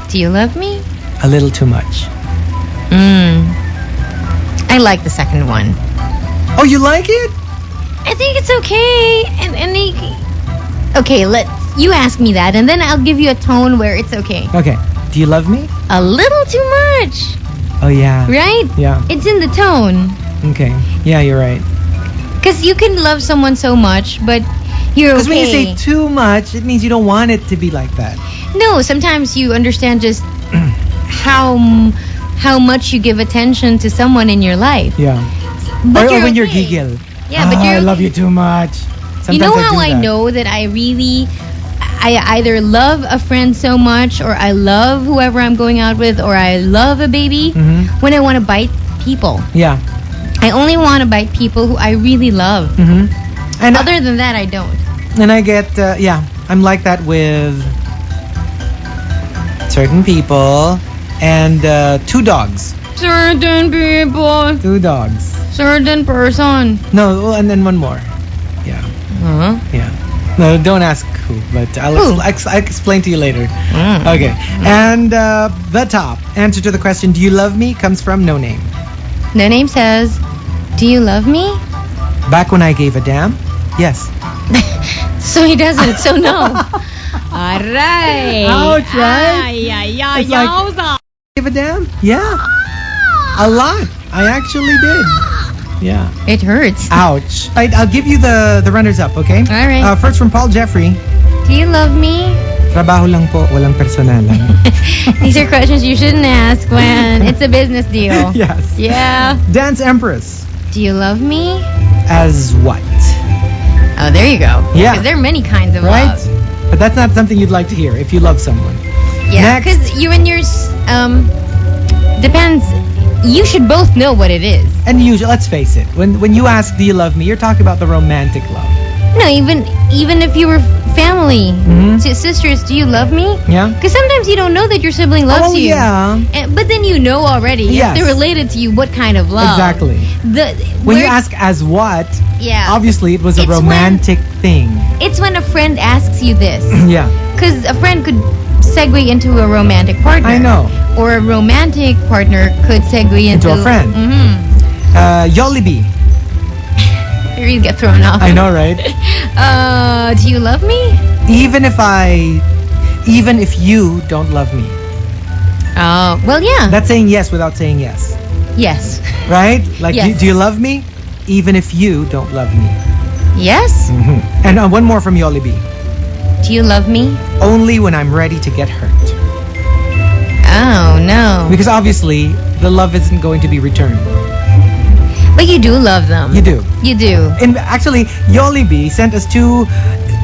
[SPEAKER 1] Do you love me?
[SPEAKER 2] A little too much.
[SPEAKER 1] I like the second one.
[SPEAKER 2] Oh, you like it?
[SPEAKER 1] I think it's okay. Okay, you ask me that, and then I'll give you a tone where it's okay.
[SPEAKER 2] Okay. Do you love me?
[SPEAKER 1] A little too much,
[SPEAKER 2] Oh, yeah.
[SPEAKER 1] right?
[SPEAKER 2] Yeah.
[SPEAKER 1] It's in the tone.
[SPEAKER 2] Okay. Yeah, you're right.
[SPEAKER 1] Because you can love someone so much, but you're okay.
[SPEAKER 2] Because when you say too much, it means you don't want it to be like that.
[SPEAKER 1] No, sometimes you understand just how much you give attention to someone in your life.
[SPEAKER 2] Yeah.
[SPEAKER 1] But
[SPEAKER 2] Or when you're
[SPEAKER 1] okay.
[SPEAKER 2] giggle.
[SPEAKER 1] Yeah, but you're
[SPEAKER 2] I love
[SPEAKER 1] okay.
[SPEAKER 2] you too much.
[SPEAKER 1] You know how I
[SPEAKER 2] do that.
[SPEAKER 1] know that I either love a friend so much, or I love whoever I'm going out with, or I love a baby when I want to bite people.
[SPEAKER 2] Yeah.
[SPEAKER 1] I only want to bite people who I really love.
[SPEAKER 2] And
[SPEAKER 1] Other than that, I don't.
[SPEAKER 2] And I get, I'm like that with certain people and 2 dogs.
[SPEAKER 1] Certain people.
[SPEAKER 2] 2 dogs.
[SPEAKER 1] Certain person.
[SPEAKER 2] No, and then one more.
[SPEAKER 1] Huh?
[SPEAKER 2] Yeah. No, don't ask who, but I'll explain to you later. Okay. And the top answer to the question, do you love me, comes from No Name.
[SPEAKER 1] No Name says, do you love me?
[SPEAKER 2] Back when I gave a damn, yes.
[SPEAKER 1] So he doesn't, so no. Alright.
[SPEAKER 2] Ouch, right? It's like,
[SPEAKER 1] yowza.
[SPEAKER 2] give a damn? Yeah. A lot. I actually did. Yeah.
[SPEAKER 1] It hurts.
[SPEAKER 2] Ouch. Right, I'll give you the runners up, okay?
[SPEAKER 1] All right.
[SPEAKER 2] First from Paul Jeffrey.
[SPEAKER 1] Do you love me?
[SPEAKER 2] Trabaho lang po, walang personalan.
[SPEAKER 1] These are questions you shouldn't ask when it's a business deal.
[SPEAKER 2] Yes.
[SPEAKER 1] Yeah.
[SPEAKER 2] Dance Empress.
[SPEAKER 1] Do you love me?
[SPEAKER 2] As what?
[SPEAKER 1] Oh, there you go.
[SPEAKER 2] Yeah.
[SPEAKER 1] Because there are many kinds of
[SPEAKER 2] Right?
[SPEAKER 1] love.
[SPEAKER 2] But that's not something you'd like to hear if you love someone.
[SPEAKER 1] Yeah,
[SPEAKER 2] Next.
[SPEAKER 1] because you and yours, depends. You should both know what it is.
[SPEAKER 2] And usually, let's face it, when you ask, do you love me, you're talking about the romantic love.
[SPEAKER 1] No, even if you were family, sisters, do you love me?
[SPEAKER 2] Yeah?
[SPEAKER 1] Because sometimes you don't know that your sibling loves you.
[SPEAKER 2] Yeah.
[SPEAKER 1] But then you know already.
[SPEAKER 2] Yes.
[SPEAKER 1] If they're related to you, what kind of love.
[SPEAKER 2] Exactly. When you ask as what,
[SPEAKER 1] yeah,
[SPEAKER 2] obviously it was a romantic thing.
[SPEAKER 1] It's when a friend asks you this.
[SPEAKER 2] Yeah.
[SPEAKER 1] Because a friend could segue into a romantic partner.
[SPEAKER 2] I know.
[SPEAKER 1] Or a romantic partner could segue into
[SPEAKER 2] a friend. Yolibi.
[SPEAKER 1] You get thrown off.
[SPEAKER 2] I know, right?
[SPEAKER 1] Do you love me?
[SPEAKER 2] Even if you don't love me.
[SPEAKER 1] Oh, well, yeah.
[SPEAKER 2] That's saying yes without saying yes.
[SPEAKER 1] Yes.
[SPEAKER 2] Right? Like,
[SPEAKER 1] Yes.
[SPEAKER 2] do you love me? Even if you don't love me.
[SPEAKER 1] Yes?
[SPEAKER 2] And one more from Yolibi.
[SPEAKER 1] Do you love me?
[SPEAKER 2] Only when I'm ready to get hurt.
[SPEAKER 1] Oh, no.
[SPEAKER 2] Because obviously, the love isn't going to be returned.
[SPEAKER 1] But you do love them.
[SPEAKER 2] You do.
[SPEAKER 1] You do.
[SPEAKER 2] And actually, Yolibi sent us 2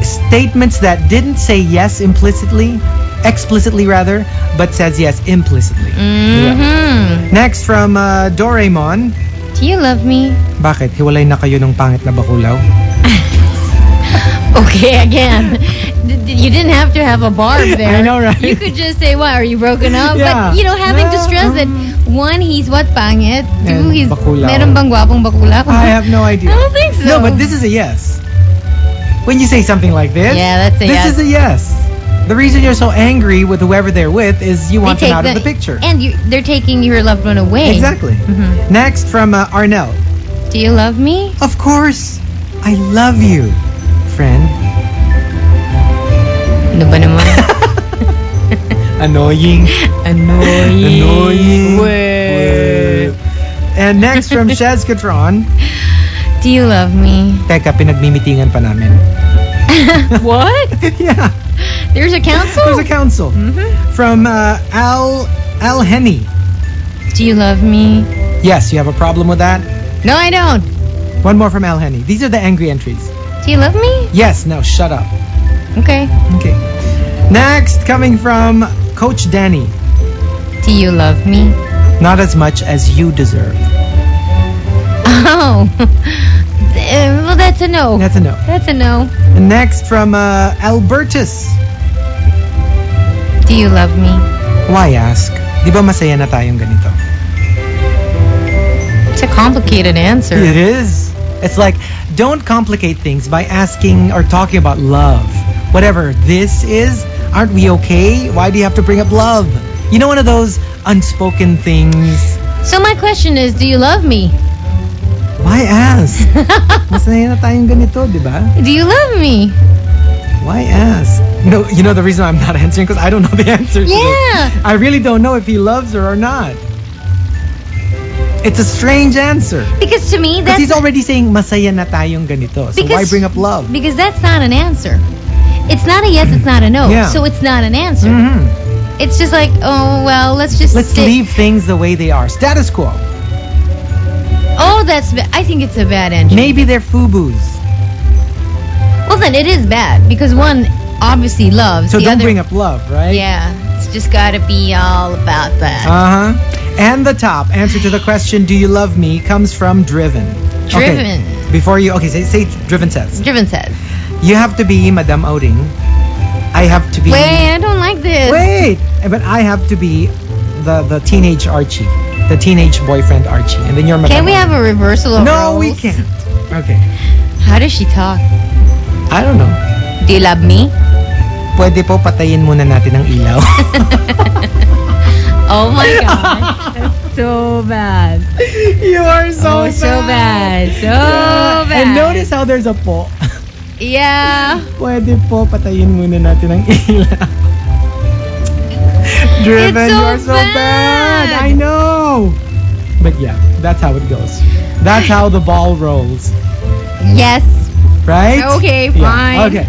[SPEAKER 2] statements that didn't say yes explicitly rather, but says yes implicitly. Yeah. Next from Doraemon.
[SPEAKER 1] Do you love me?
[SPEAKER 2] Bakit? Hiwalay na kayo ng pangit na bakulaw?
[SPEAKER 1] Okay, again. You didn't have to have a barb there.
[SPEAKER 2] I know, right?
[SPEAKER 1] You could just say, what, are you broken up?
[SPEAKER 2] Yeah.
[SPEAKER 1] But, having to stress that, 1, he's what, pangit? 2,
[SPEAKER 2] And
[SPEAKER 1] he's
[SPEAKER 2] bakulaw.
[SPEAKER 1] meron bang gwapong bakulaw?
[SPEAKER 2] I have no idea.
[SPEAKER 1] I don't think so.
[SPEAKER 2] No, but this is a yes. When you say something like this,
[SPEAKER 1] Yeah, that's a yes.
[SPEAKER 2] This is a yes. The reason you're so angry with whoever they're with is you want them out of the picture.
[SPEAKER 1] And they're taking your loved one away.
[SPEAKER 2] Exactly. Next from Arnell.
[SPEAKER 1] Do you love me?
[SPEAKER 2] Of course, I love you, friend.
[SPEAKER 1] Ano ba naman?
[SPEAKER 2] Annoying.
[SPEAKER 1] Annoying.
[SPEAKER 2] And next from Shezkatron.
[SPEAKER 1] Do you love me?
[SPEAKER 2] Teka, pinagmimitingan pa namin.
[SPEAKER 1] What?
[SPEAKER 2] Yeah.
[SPEAKER 1] There's a council?
[SPEAKER 2] There's a council. From Al Henny.
[SPEAKER 1] Do you love me?
[SPEAKER 2] Yes, you have a problem with that?
[SPEAKER 1] No, I don't.
[SPEAKER 2] One more from Al Henny. These are the angry entries.
[SPEAKER 1] Do you love me?
[SPEAKER 2] Yes, no, shut up.
[SPEAKER 1] Okay.
[SPEAKER 2] Okay. Next, coming from Coach Danny.
[SPEAKER 1] Do you love me?
[SPEAKER 2] Not as much as you deserve.
[SPEAKER 1] Oh. Well, that's a no.
[SPEAKER 2] That's a no.
[SPEAKER 1] That's a no.
[SPEAKER 2] And next from Albertus.
[SPEAKER 1] Do you love me?
[SPEAKER 2] Why ask? Di ba masaya na tayong ganito?
[SPEAKER 1] It's a complicated answer.
[SPEAKER 2] It is. It's like, don't complicate things by asking or talking about love. Whatever this is, aren't we okay? Why do you have to bring up love? You know, one of those unspoken things.
[SPEAKER 1] So my question is, do you love me?
[SPEAKER 2] Why ask? Masaya na tayong ganito, di ba?
[SPEAKER 1] Do you love me?
[SPEAKER 2] Why ask? You know the reason I'm not answering because I don't know the answer to
[SPEAKER 1] Yeah.
[SPEAKER 2] this. I really don't know if he loves her or not. It's a strange answer.
[SPEAKER 1] Because to me,
[SPEAKER 2] Because
[SPEAKER 1] that's...
[SPEAKER 2] he's already saying masaya na tayong ganito. So why bring up love?
[SPEAKER 1] Because that's not an answer. It's not a yes, it's not a no.
[SPEAKER 2] Yeah.
[SPEAKER 1] So it's not an answer. It's just like, oh, well, let's
[SPEAKER 2] leave things the way they are. Status quo.
[SPEAKER 1] Oh, I think it's a bad entry.
[SPEAKER 2] Maybe they're FUBUs.
[SPEAKER 1] Well, then it is bad because one obviously loves.
[SPEAKER 2] So
[SPEAKER 1] the
[SPEAKER 2] don't
[SPEAKER 1] other,
[SPEAKER 2] bring up love, right?
[SPEAKER 1] Yeah, it's just got to be all about that.
[SPEAKER 2] And the top answer to the question, do you love me, comes from Driven.
[SPEAKER 1] Driven.
[SPEAKER 2] Okay, before you, say Driven says.
[SPEAKER 1] Driven says.
[SPEAKER 2] You have to be Madame Outing. I have to be...
[SPEAKER 1] Wait, I don't like this.
[SPEAKER 2] Wait! But I have to be the teenage Archie. The teenage boyfriend Archie. And then you're Madame
[SPEAKER 1] Can we
[SPEAKER 2] Outing.
[SPEAKER 1] have a reversal of
[SPEAKER 2] No,
[SPEAKER 1] roles?
[SPEAKER 2] we can't. Okay.
[SPEAKER 1] How does she talk?
[SPEAKER 2] I don't know.
[SPEAKER 1] Do you love me?
[SPEAKER 2] Pwede po patayin muna natin ang ilaw.
[SPEAKER 1] Oh my gosh. That's so bad.
[SPEAKER 2] You are so bad.
[SPEAKER 1] So bad. So bad.
[SPEAKER 2] And notice how there's a po.
[SPEAKER 1] Yeah.
[SPEAKER 2] Pwede po patayin muna natin ang ilaw. Driven,
[SPEAKER 1] It's so
[SPEAKER 2] you're so bad.
[SPEAKER 1] bad.
[SPEAKER 2] I know. But yeah, that's how it goes. That's how the ball rolls.
[SPEAKER 1] Yes.
[SPEAKER 2] Right?
[SPEAKER 1] Okay,
[SPEAKER 2] Yeah,
[SPEAKER 1] fine.
[SPEAKER 2] okay.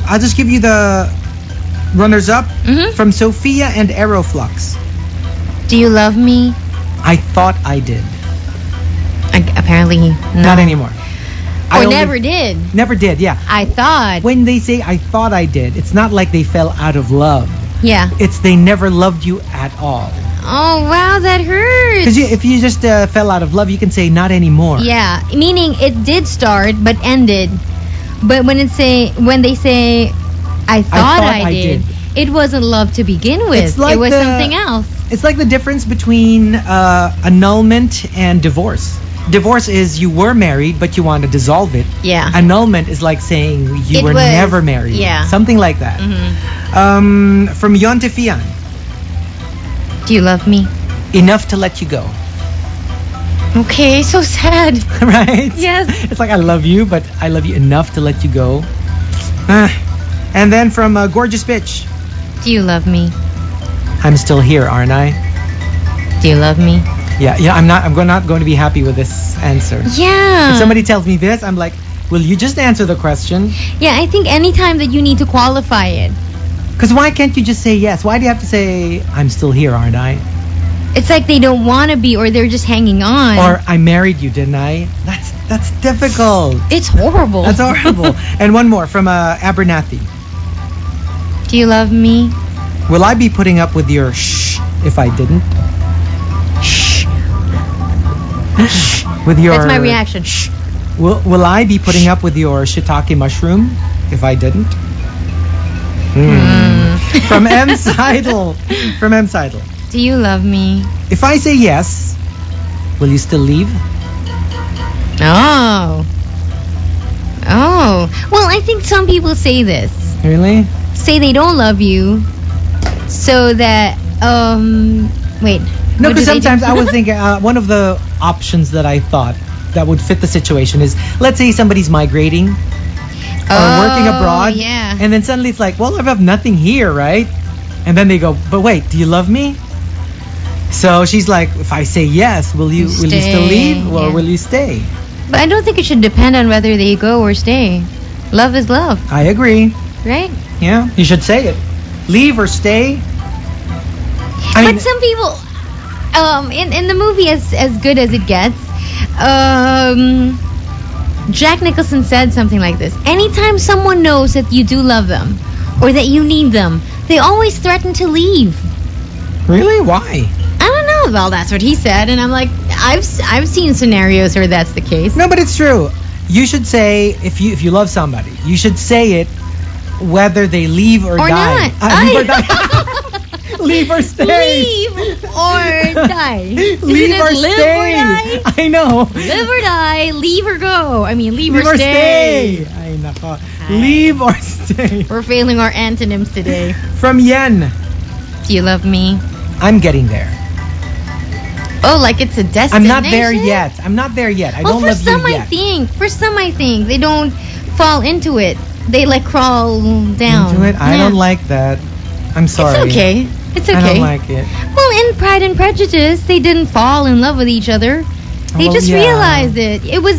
[SPEAKER 2] I'll just give you the runners-up
[SPEAKER 1] Mhm.
[SPEAKER 2] from Sophia and Aeroflux.
[SPEAKER 1] Do you love me?
[SPEAKER 2] I thought I did.
[SPEAKER 1] Apparently, no.
[SPEAKER 2] Not anymore. I
[SPEAKER 1] Or
[SPEAKER 2] only-
[SPEAKER 1] never did.
[SPEAKER 2] Never did, yeah.
[SPEAKER 1] I thought.
[SPEAKER 2] When they say I thought I did, it's not like they fell out of love.
[SPEAKER 1] Yeah.
[SPEAKER 2] It's they never loved you at all.
[SPEAKER 1] Oh, wow, that hurts.
[SPEAKER 2] Because if you just fell out of love, you can say not anymore.
[SPEAKER 1] Yeah, meaning it did start but ended. But when they say I thought I did, it wasn't love to begin with.
[SPEAKER 2] It's like
[SPEAKER 1] it was something else.
[SPEAKER 2] It's like the difference between annulment and divorce. Divorce is you were married, but you want to dissolve it.
[SPEAKER 1] Yeah.
[SPEAKER 2] Annulment is like saying you
[SPEAKER 1] It
[SPEAKER 2] were
[SPEAKER 1] was-
[SPEAKER 2] never married.
[SPEAKER 1] yeah.
[SPEAKER 2] Something like that. From Yon Tifian,
[SPEAKER 1] Do you love me?
[SPEAKER 2] enough to let you go.
[SPEAKER 1] Okay, so sad.
[SPEAKER 2] Right?
[SPEAKER 1] Yes.
[SPEAKER 2] It's like I love you, but I love you enough to let you go. And then from Gorgeous Bitch,
[SPEAKER 1] Do you love me?
[SPEAKER 2] I'm still here, aren't I?
[SPEAKER 1] Do you love me?
[SPEAKER 2] Yeah, I'm not going to be happy with this answer.
[SPEAKER 1] Yeah.
[SPEAKER 2] If somebody tells me this, I'm like, will you just answer the question?
[SPEAKER 1] Yeah, I think anytime that you need to qualify it,
[SPEAKER 2] Because why can't you just say yes? Why do you have to say, I'm still here, aren't I?
[SPEAKER 1] it's like they don't want to be or they're just hanging on.
[SPEAKER 2] Or I married you, didn't I? That's difficult.
[SPEAKER 1] It's horrible.
[SPEAKER 2] That's horrible. And one more from Abernathy.
[SPEAKER 1] Do you love me?
[SPEAKER 2] Will I be putting up with your shh if I didn't? Shh. Shh. With your...
[SPEAKER 1] That's my reaction. Shh.
[SPEAKER 2] Will I be putting up with your shiitake mushroom if I didn't? From M. Seidel. From M. Seidel.
[SPEAKER 1] Do you love me?
[SPEAKER 2] If I say yes, will you still leave?
[SPEAKER 1] Oh. Oh. Well, I think some people say this.
[SPEAKER 2] Really?
[SPEAKER 1] Say they don't love you so that, wait.
[SPEAKER 2] No,
[SPEAKER 1] what
[SPEAKER 2] because
[SPEAKER 1] do they do?
[SPEAKER 2] sometimes I was thinking one of the options that I thought that would fit the situation is, let's say somebody's migrating or working abroad.
[SPEAKER 1] Yeah.
[SPEAKER 2] And then suddenly it's like, well, I have nothing here, right? And then they go, but wait, do you love me? So she's like, if I say yes, will you still leave or
[SPEAKER 1] yeah.
[SPEAKER 2] will you stay?
[SPEAKER 1] But I don't think it should depend on whether they go or stay. Love is love,
[SPEAKER 2] I agree.
[SPEAKER 1] right?
[SPEAKER 2] Yeah, you should say it. Leave or stay. I mean,
[SPEAKER 1] But some people, in the movie as good as it gets, Jack Nicholson said something like this: anytime someone knows that you do love them or that you need them, they always threaten to leave.
[SPEAKER 2] really? Why?
[SPEAKER 1] I don't know. Well, that's what he said, and I'm like, I've seen scenarios where that's the case.
[SPEAKER 2] No, but it's true. You should say if you love somebody, you should say it whether they leave or,
[SPEAKER 1] Or
[SPEAKER 2] die.
[SPEAKER 1] not.
[SPEAKER 2] Leave or die. Leave or stay.
[SPEAKER 1] Leave or die.
[SPEAKER 2] Leave
[SPEAKER 1] Isn't
[SPEAKER 2] or
[SPEAKER 1] it live
[SPEAKER 2] stay.
[SPEAKER 1] or die?
[SPEAKER 2] I know.
[SPEAKER 1] Live or die, leave or go. I mean, leave
[SPEAKER 2] Leave
[SPEAKER 1] or stay.
[SPEAKER 2] Ay, nako. Leave or stay.
[SPEAKER 1] We're failing our antonyms today.
[SPEAKER 2] From Yen,
[SPEAKER 1] Do you love me?
[SPEAKER 2] I'm getting there.
[SPEAKER 1] Oh, like it's a destination?
[SPEAKER 2] I'm not there yet. I
[SPEAKER 1] Well,
[SPEAKER 2] don't
[SPEAKER 1] for
[SPEAKER 2] love
[SPEAKER 1] some,
[SPEAKER 2] you yet.
[SPEAKER 1] For some, I think they don't fall into it. They like crawl down.
[SPEAKER 2] Into it? I
[SPEAKER 1] Yeah.
[SPEAKER 2] don't like that. I'm sorry.
[SPEAKER 1] It's okay. It's okay.
[SPEAKER 2] I don't like it.
[SPEAKER 1] Well, in Pride and Prejudice, they didn't fall in love with each other. They
[SPEAKER 2] Well,
[SPEAKER 1] just
[SPEAKER 2] yeah.
[SPEAKER 1] realized it. It was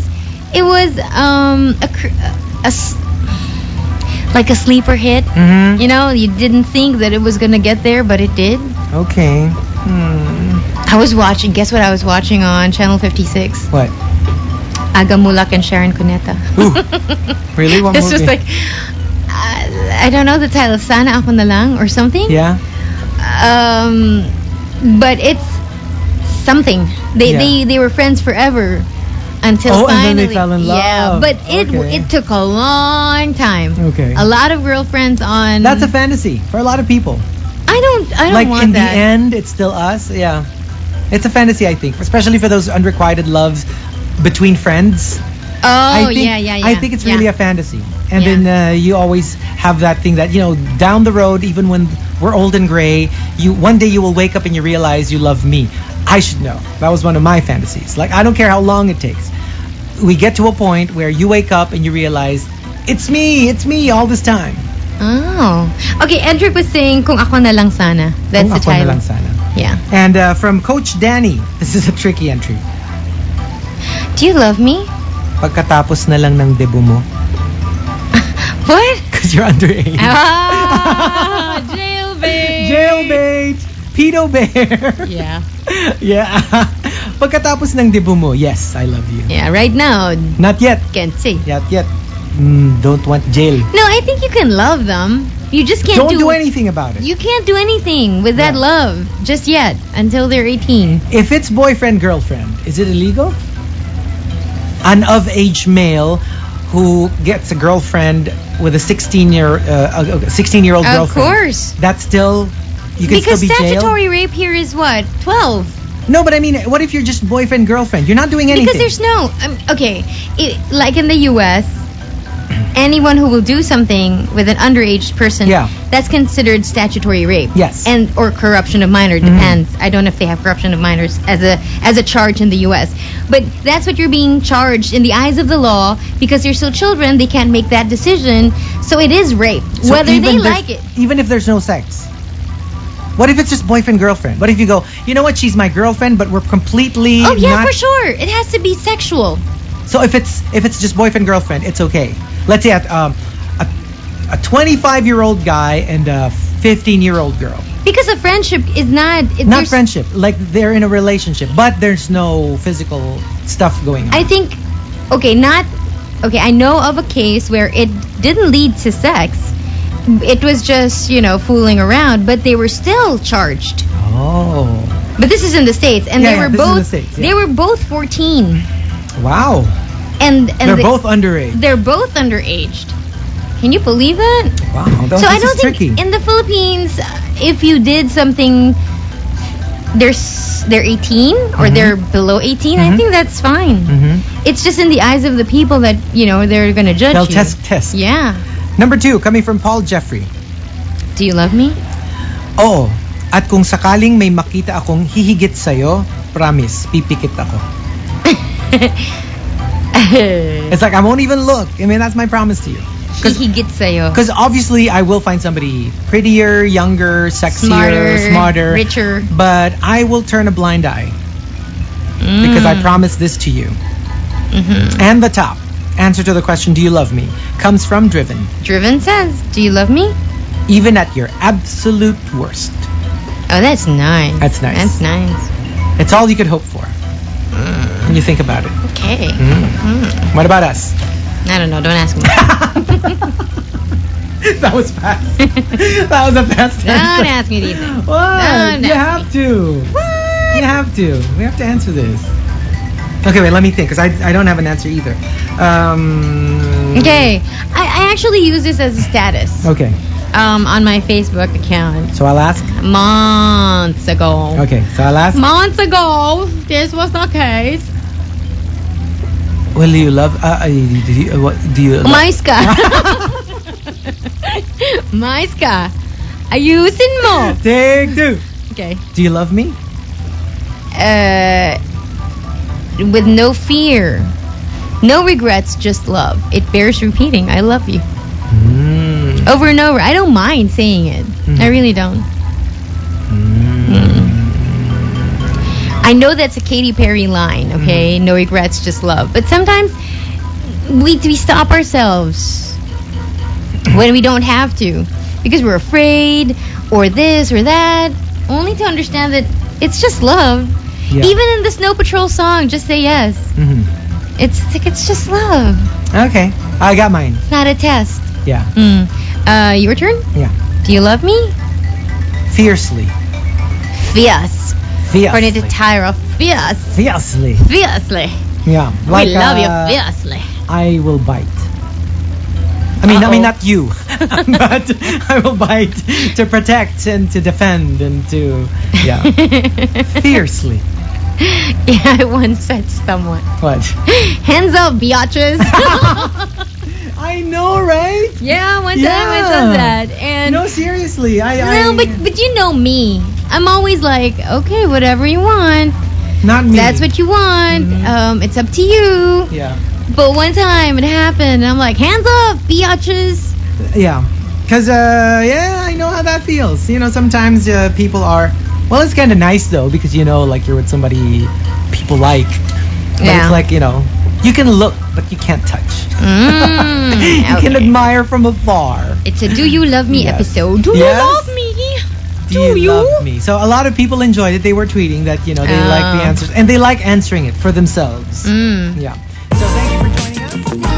[SPEAKER 1] like a sleeper hit.
[SPEAKER 2] Mm-hmm.
[SPEAKER 1] You know, you didn't think that it was gonna get there, but it did.
[SPEAKER 2] Okay.
[SPEAKER 1] I was watching. Guess what I was watching on Channel 56?
[SPEAKER 2] What?
[SPEAKER 1] Aga Mulak and Sharon Cuneta.
[SPEAKER 2] Ooh. Really? What
[SPEAKER 1] This
[SPEAKER 2] movie?
[SPEAKER 1] was like, I don't know the title. Sana Ako Na Lang or something.
[SPEAKER 2] Yeah?
[SPEAKER 1] But it's something. They were friends forever until
[SPEAKER 2] Oh,
[SPEAKER 1] finally.
[SPEAKER 2] and then they fell in love.
[SPEAKER 1] Yeah, but
[SPEAKER 2] Okay.
[SPEAKER 1] it took a long time.
[SPEAKER 2] Okay.
[SPEAKER 1] A lot of girlfriends on.
[SPEAKER 2] That's a fantasy for a lot of people.
[SPEAKER 1] I don't
[SPEAKER 2] Like
[SPEAKER 1] want
[SPEAKER 2] in
[SPEAKER 1] that.
[SPEAKER 2] the end, it's still us. Yeah. It's a fantasy, I think, especially for those unrequited loves between friends.
[SPEAKER 1] Oh,
[SPEAKER 2] yeah. I think it's really a fantasy. And then you always have that thing that, down the road, even when we're old and gray, one day you will wake up and you realize you love me. I should know. That was one of my fantasies. Like, I don't care how long it takes. We get to a point where you wake up and you realize, it's me all this time.
[SPEAKER 1] Oh. Okay, Edric was saying, kung ako na lang sana. That's the title.
[SPEAKER 2] Kung ako na lang sana.
[SPEAKER 1] Yeah.
[SPEAKER 2] And from Coach Danny, this is a tricky entry.
[SPEAKER 1] Do you love me?
[SPEAKER 2] Pagkatapos na lang ng debut mo.
[SPEAKER 1] What?
[SPEAKER 2] Because you're underage.
[SPEAKER 1] Ah, jailbait.
[SPEAKER 2] Jailbait. Pedo bear.
[SPEAKER 1] Yeah.
[SPEAKER 2] Yeah. Pagkatapos ng debut mo, yes, I love you.
[SPEAKER 1] Yeah, right now.
[SPEAKER 2] Not yet.
[SPEAKER 1] Can't say.
[SPEAKER 2] Not yet. Don't want jail.
[SPEAKER 1] No, I think you can love them. You just can't
[SPEAKER 2] Don't do anything about it.
[SPEAKER 1] You can't do anything with that love just yet until they're 18.
[SPEAKER 2] If it's boyfriend, girlfriend, is it illegal? An of-age male who gets a girlfriend with a 16-year-old girlfriend.
[SPEAKER 1] Of course.
[SPEAKER 2] That's still, you can
[SPEAKER 1] because
[SPEAKER 2] still be jailed?
[SPEAKER 1] Because statutory rape here is what? 12.
[SPEAKER 2] No, but I mean, what if you're just boyfriend, girlfriend? You're not doing anything.
[SPEAKER 1] Because there's no, like in the U.S., anyone who will do something with an underage person, that's considered statutory rape.
[SPEAKER 2] Yes.
[SPEAKER 1] Or corruption of minor, depends. I don't know if they have corruption of minors as a charge in the US. But that's what you're being charged in the eyes of the law, because they're still children, they can't make that decision. So it is rape,
[SPEAKER 2] so
[SPEAKER 1] whether they like it.
[SPEAKER 2] Even if there's no sex. What if it's just boyfriend, girlfriend? What if you go, you know what, she's my girlfriend, but we're completely
[SPEAKER 1] for sure. It has to be sexual.
[SPEAKER 2] So if it's just boyfriend, girlfriend, it's okay. Let's say a 25-year-old guy and a 15-year-old girl. Because
[SPEAKER 1] a friendship is not
[SPEAKER 2] friendship. Like they're in a relationship, but there's no physical stuff going on.
[SPEAKER 1] I think, I know of a case where it didn't lead to sex. It was just, fooling around, but they were still charged.
[SPEAKER 2] Oh.
[SPEAKER 1] But this is in the States, and they were both 14.
[SPEAKER 2] Wow.
[SPEAKER 1] And
[SPEAKER 2] they're both underage.
[SPEAKER 1] They're both underaged. Can you believe that?
[SPEAKER 2] Wow.
[SPEAKER 1] So I don't think
[SPEAKER 2] tricky.
[SPEAKER 1] In the Philippines, if you did something, they're 18 or they're below 18, I think that's fine. It's just in the eyes of the people that, they're going to judge
[SPEAKER 2] They'll
[SPEAKER 1] you.
[SPEAKER 2] test.
[SPEAKER 1] Yeah.
[SPEAKER 2] Number 2, coming from Paul Jeffrey.
[SPEAKER 1] Do you love me?
[SPEAKER 2] Oo. At kung sakaling may makita akong hihigit sa'yo, promise, pipikit ako. It's like I won't even look. I mean, that's my promise to you.
[SPEAKER 1] Hihigit sa'yo.
[SPEAKER 2] Because obviously I will find somebody prettier, younger, sexier, smarter,
[SPEAKER 1] richer.
[SPEAKER 2] But I will turn a blind eye. Because I promise this to you. And the top answer to the question, do you love me, comes from Driven.
[SPEAKER 1] Driven says, do you love me?
[SPEAKER 2] Even at your absolute worst.
[SPEAKER 1] Oh, that's nice.
[SPEAKER 2] That's nice.
[SPEAKER 1] That's nice.
[SPEAKER 2] It's all you could hope for. When you think about it.
[SPEAKER 1] Okay.
[SPEAKER 2] What about us?
[SPEAKER 1] I don't know. Don't ask me.
[SPEAKER 2] That was fast. That was a fast answer.
[SPEAKER 1] Don't ask me either.
[SPEAKER 2] What? You have to. What? You have to. We have to answer this. Okay, wait. Let me think, because I don't have an answer either.
[SPEAKER 1] Okay. I actually use this as a status.
[SPEAKER 2] Okay.
[SPEAKER 1] On my Facebook account.
[SPEAKER 2] So I'll ask?
[SPEAKER 1] Months ago.
[SPEAKER 2] Okay, so I'll ask?
[SPEAKER 1] Months ago, this was the case.
[SPEAKER 2] Will you love... do you love...
[SPEAKER 1] Maiska. Maiska. Ayusin mo.
[SPEAKER 2] Take 2.
[SPEAKER 1] Okay.
[SPEAKER 2] Do you love me?
[SPEAKER 1] With no fear. No regrets, just love. It bears repeating. I love you. Over and over. I don't mind saying it. I really don't. I know that's a Katy Perry line, okay? No regrets, just love. But sometimes we stop ourselves when we don't have to, because we're afraid or this or that, only to understand that it's just love. Yeah. Even in the Snow Patrol song, just say yes. It's just love.
[SPEAKER 2] Okay. I got mine.
[SPEAKER 1] It's not a test.
[SPEAKER 2] Yeah.
[SPEAKER 1] Your turn?
[SPEAKER 2] Yeah.
[SPEAKER 1] Do you love me?
[SPEAKER 2] Fiercely.
[SPEAKER 1] Fierce. According to Tyra, fierce.
[SPEAKER 2] Fiercely.
[SPEAKER 1] Fiercely.
[SPEAKER 2] Yeah. Like,
[SPEAKER 1] we love you fiercely.
[SPEAKER 2] I will bite. I mean not you, but I will bite to protect and to defend and to, fiercely.
[SPEAKER 1] Yeah, I once said to someone,
[SPEAKER 2] What?
[SPEAKER 1] hands up, biatches.
[SPEAKER 2] I know, right?
[SPEAKER 1] Yeah, one time I said that. And
[SPEAKER 2] no, seriously.
[SPEAKER 1] no, but you know me. I'm always like, okay, whatever you want.
[SPEAKER 2] Not me.
[SPEAKER 1] That's what you want. It's up to you.
[SPEAKER 2] Yeah.
[SPEAKER 1] But one time it happened, and I'm like, hands up, biatches.
[SPEAKER 2] Yeah. Because, I know how that feels. You know, sometimes people are... Well, it's kind of nice, though, because, you know, like, you're with somebody people like. But it's like, you know, you can look, but you can't touch. You can admire from afar.
[SPEAKER 1] It's a Do You Love Me episode. Do you love me?
[SPEAKER 2] Do you love me? So a lot of people enjoyed it. They were tweeting that, you know, they like the answers. And they like answering it for themselves. Yeah. So thank you for joining us.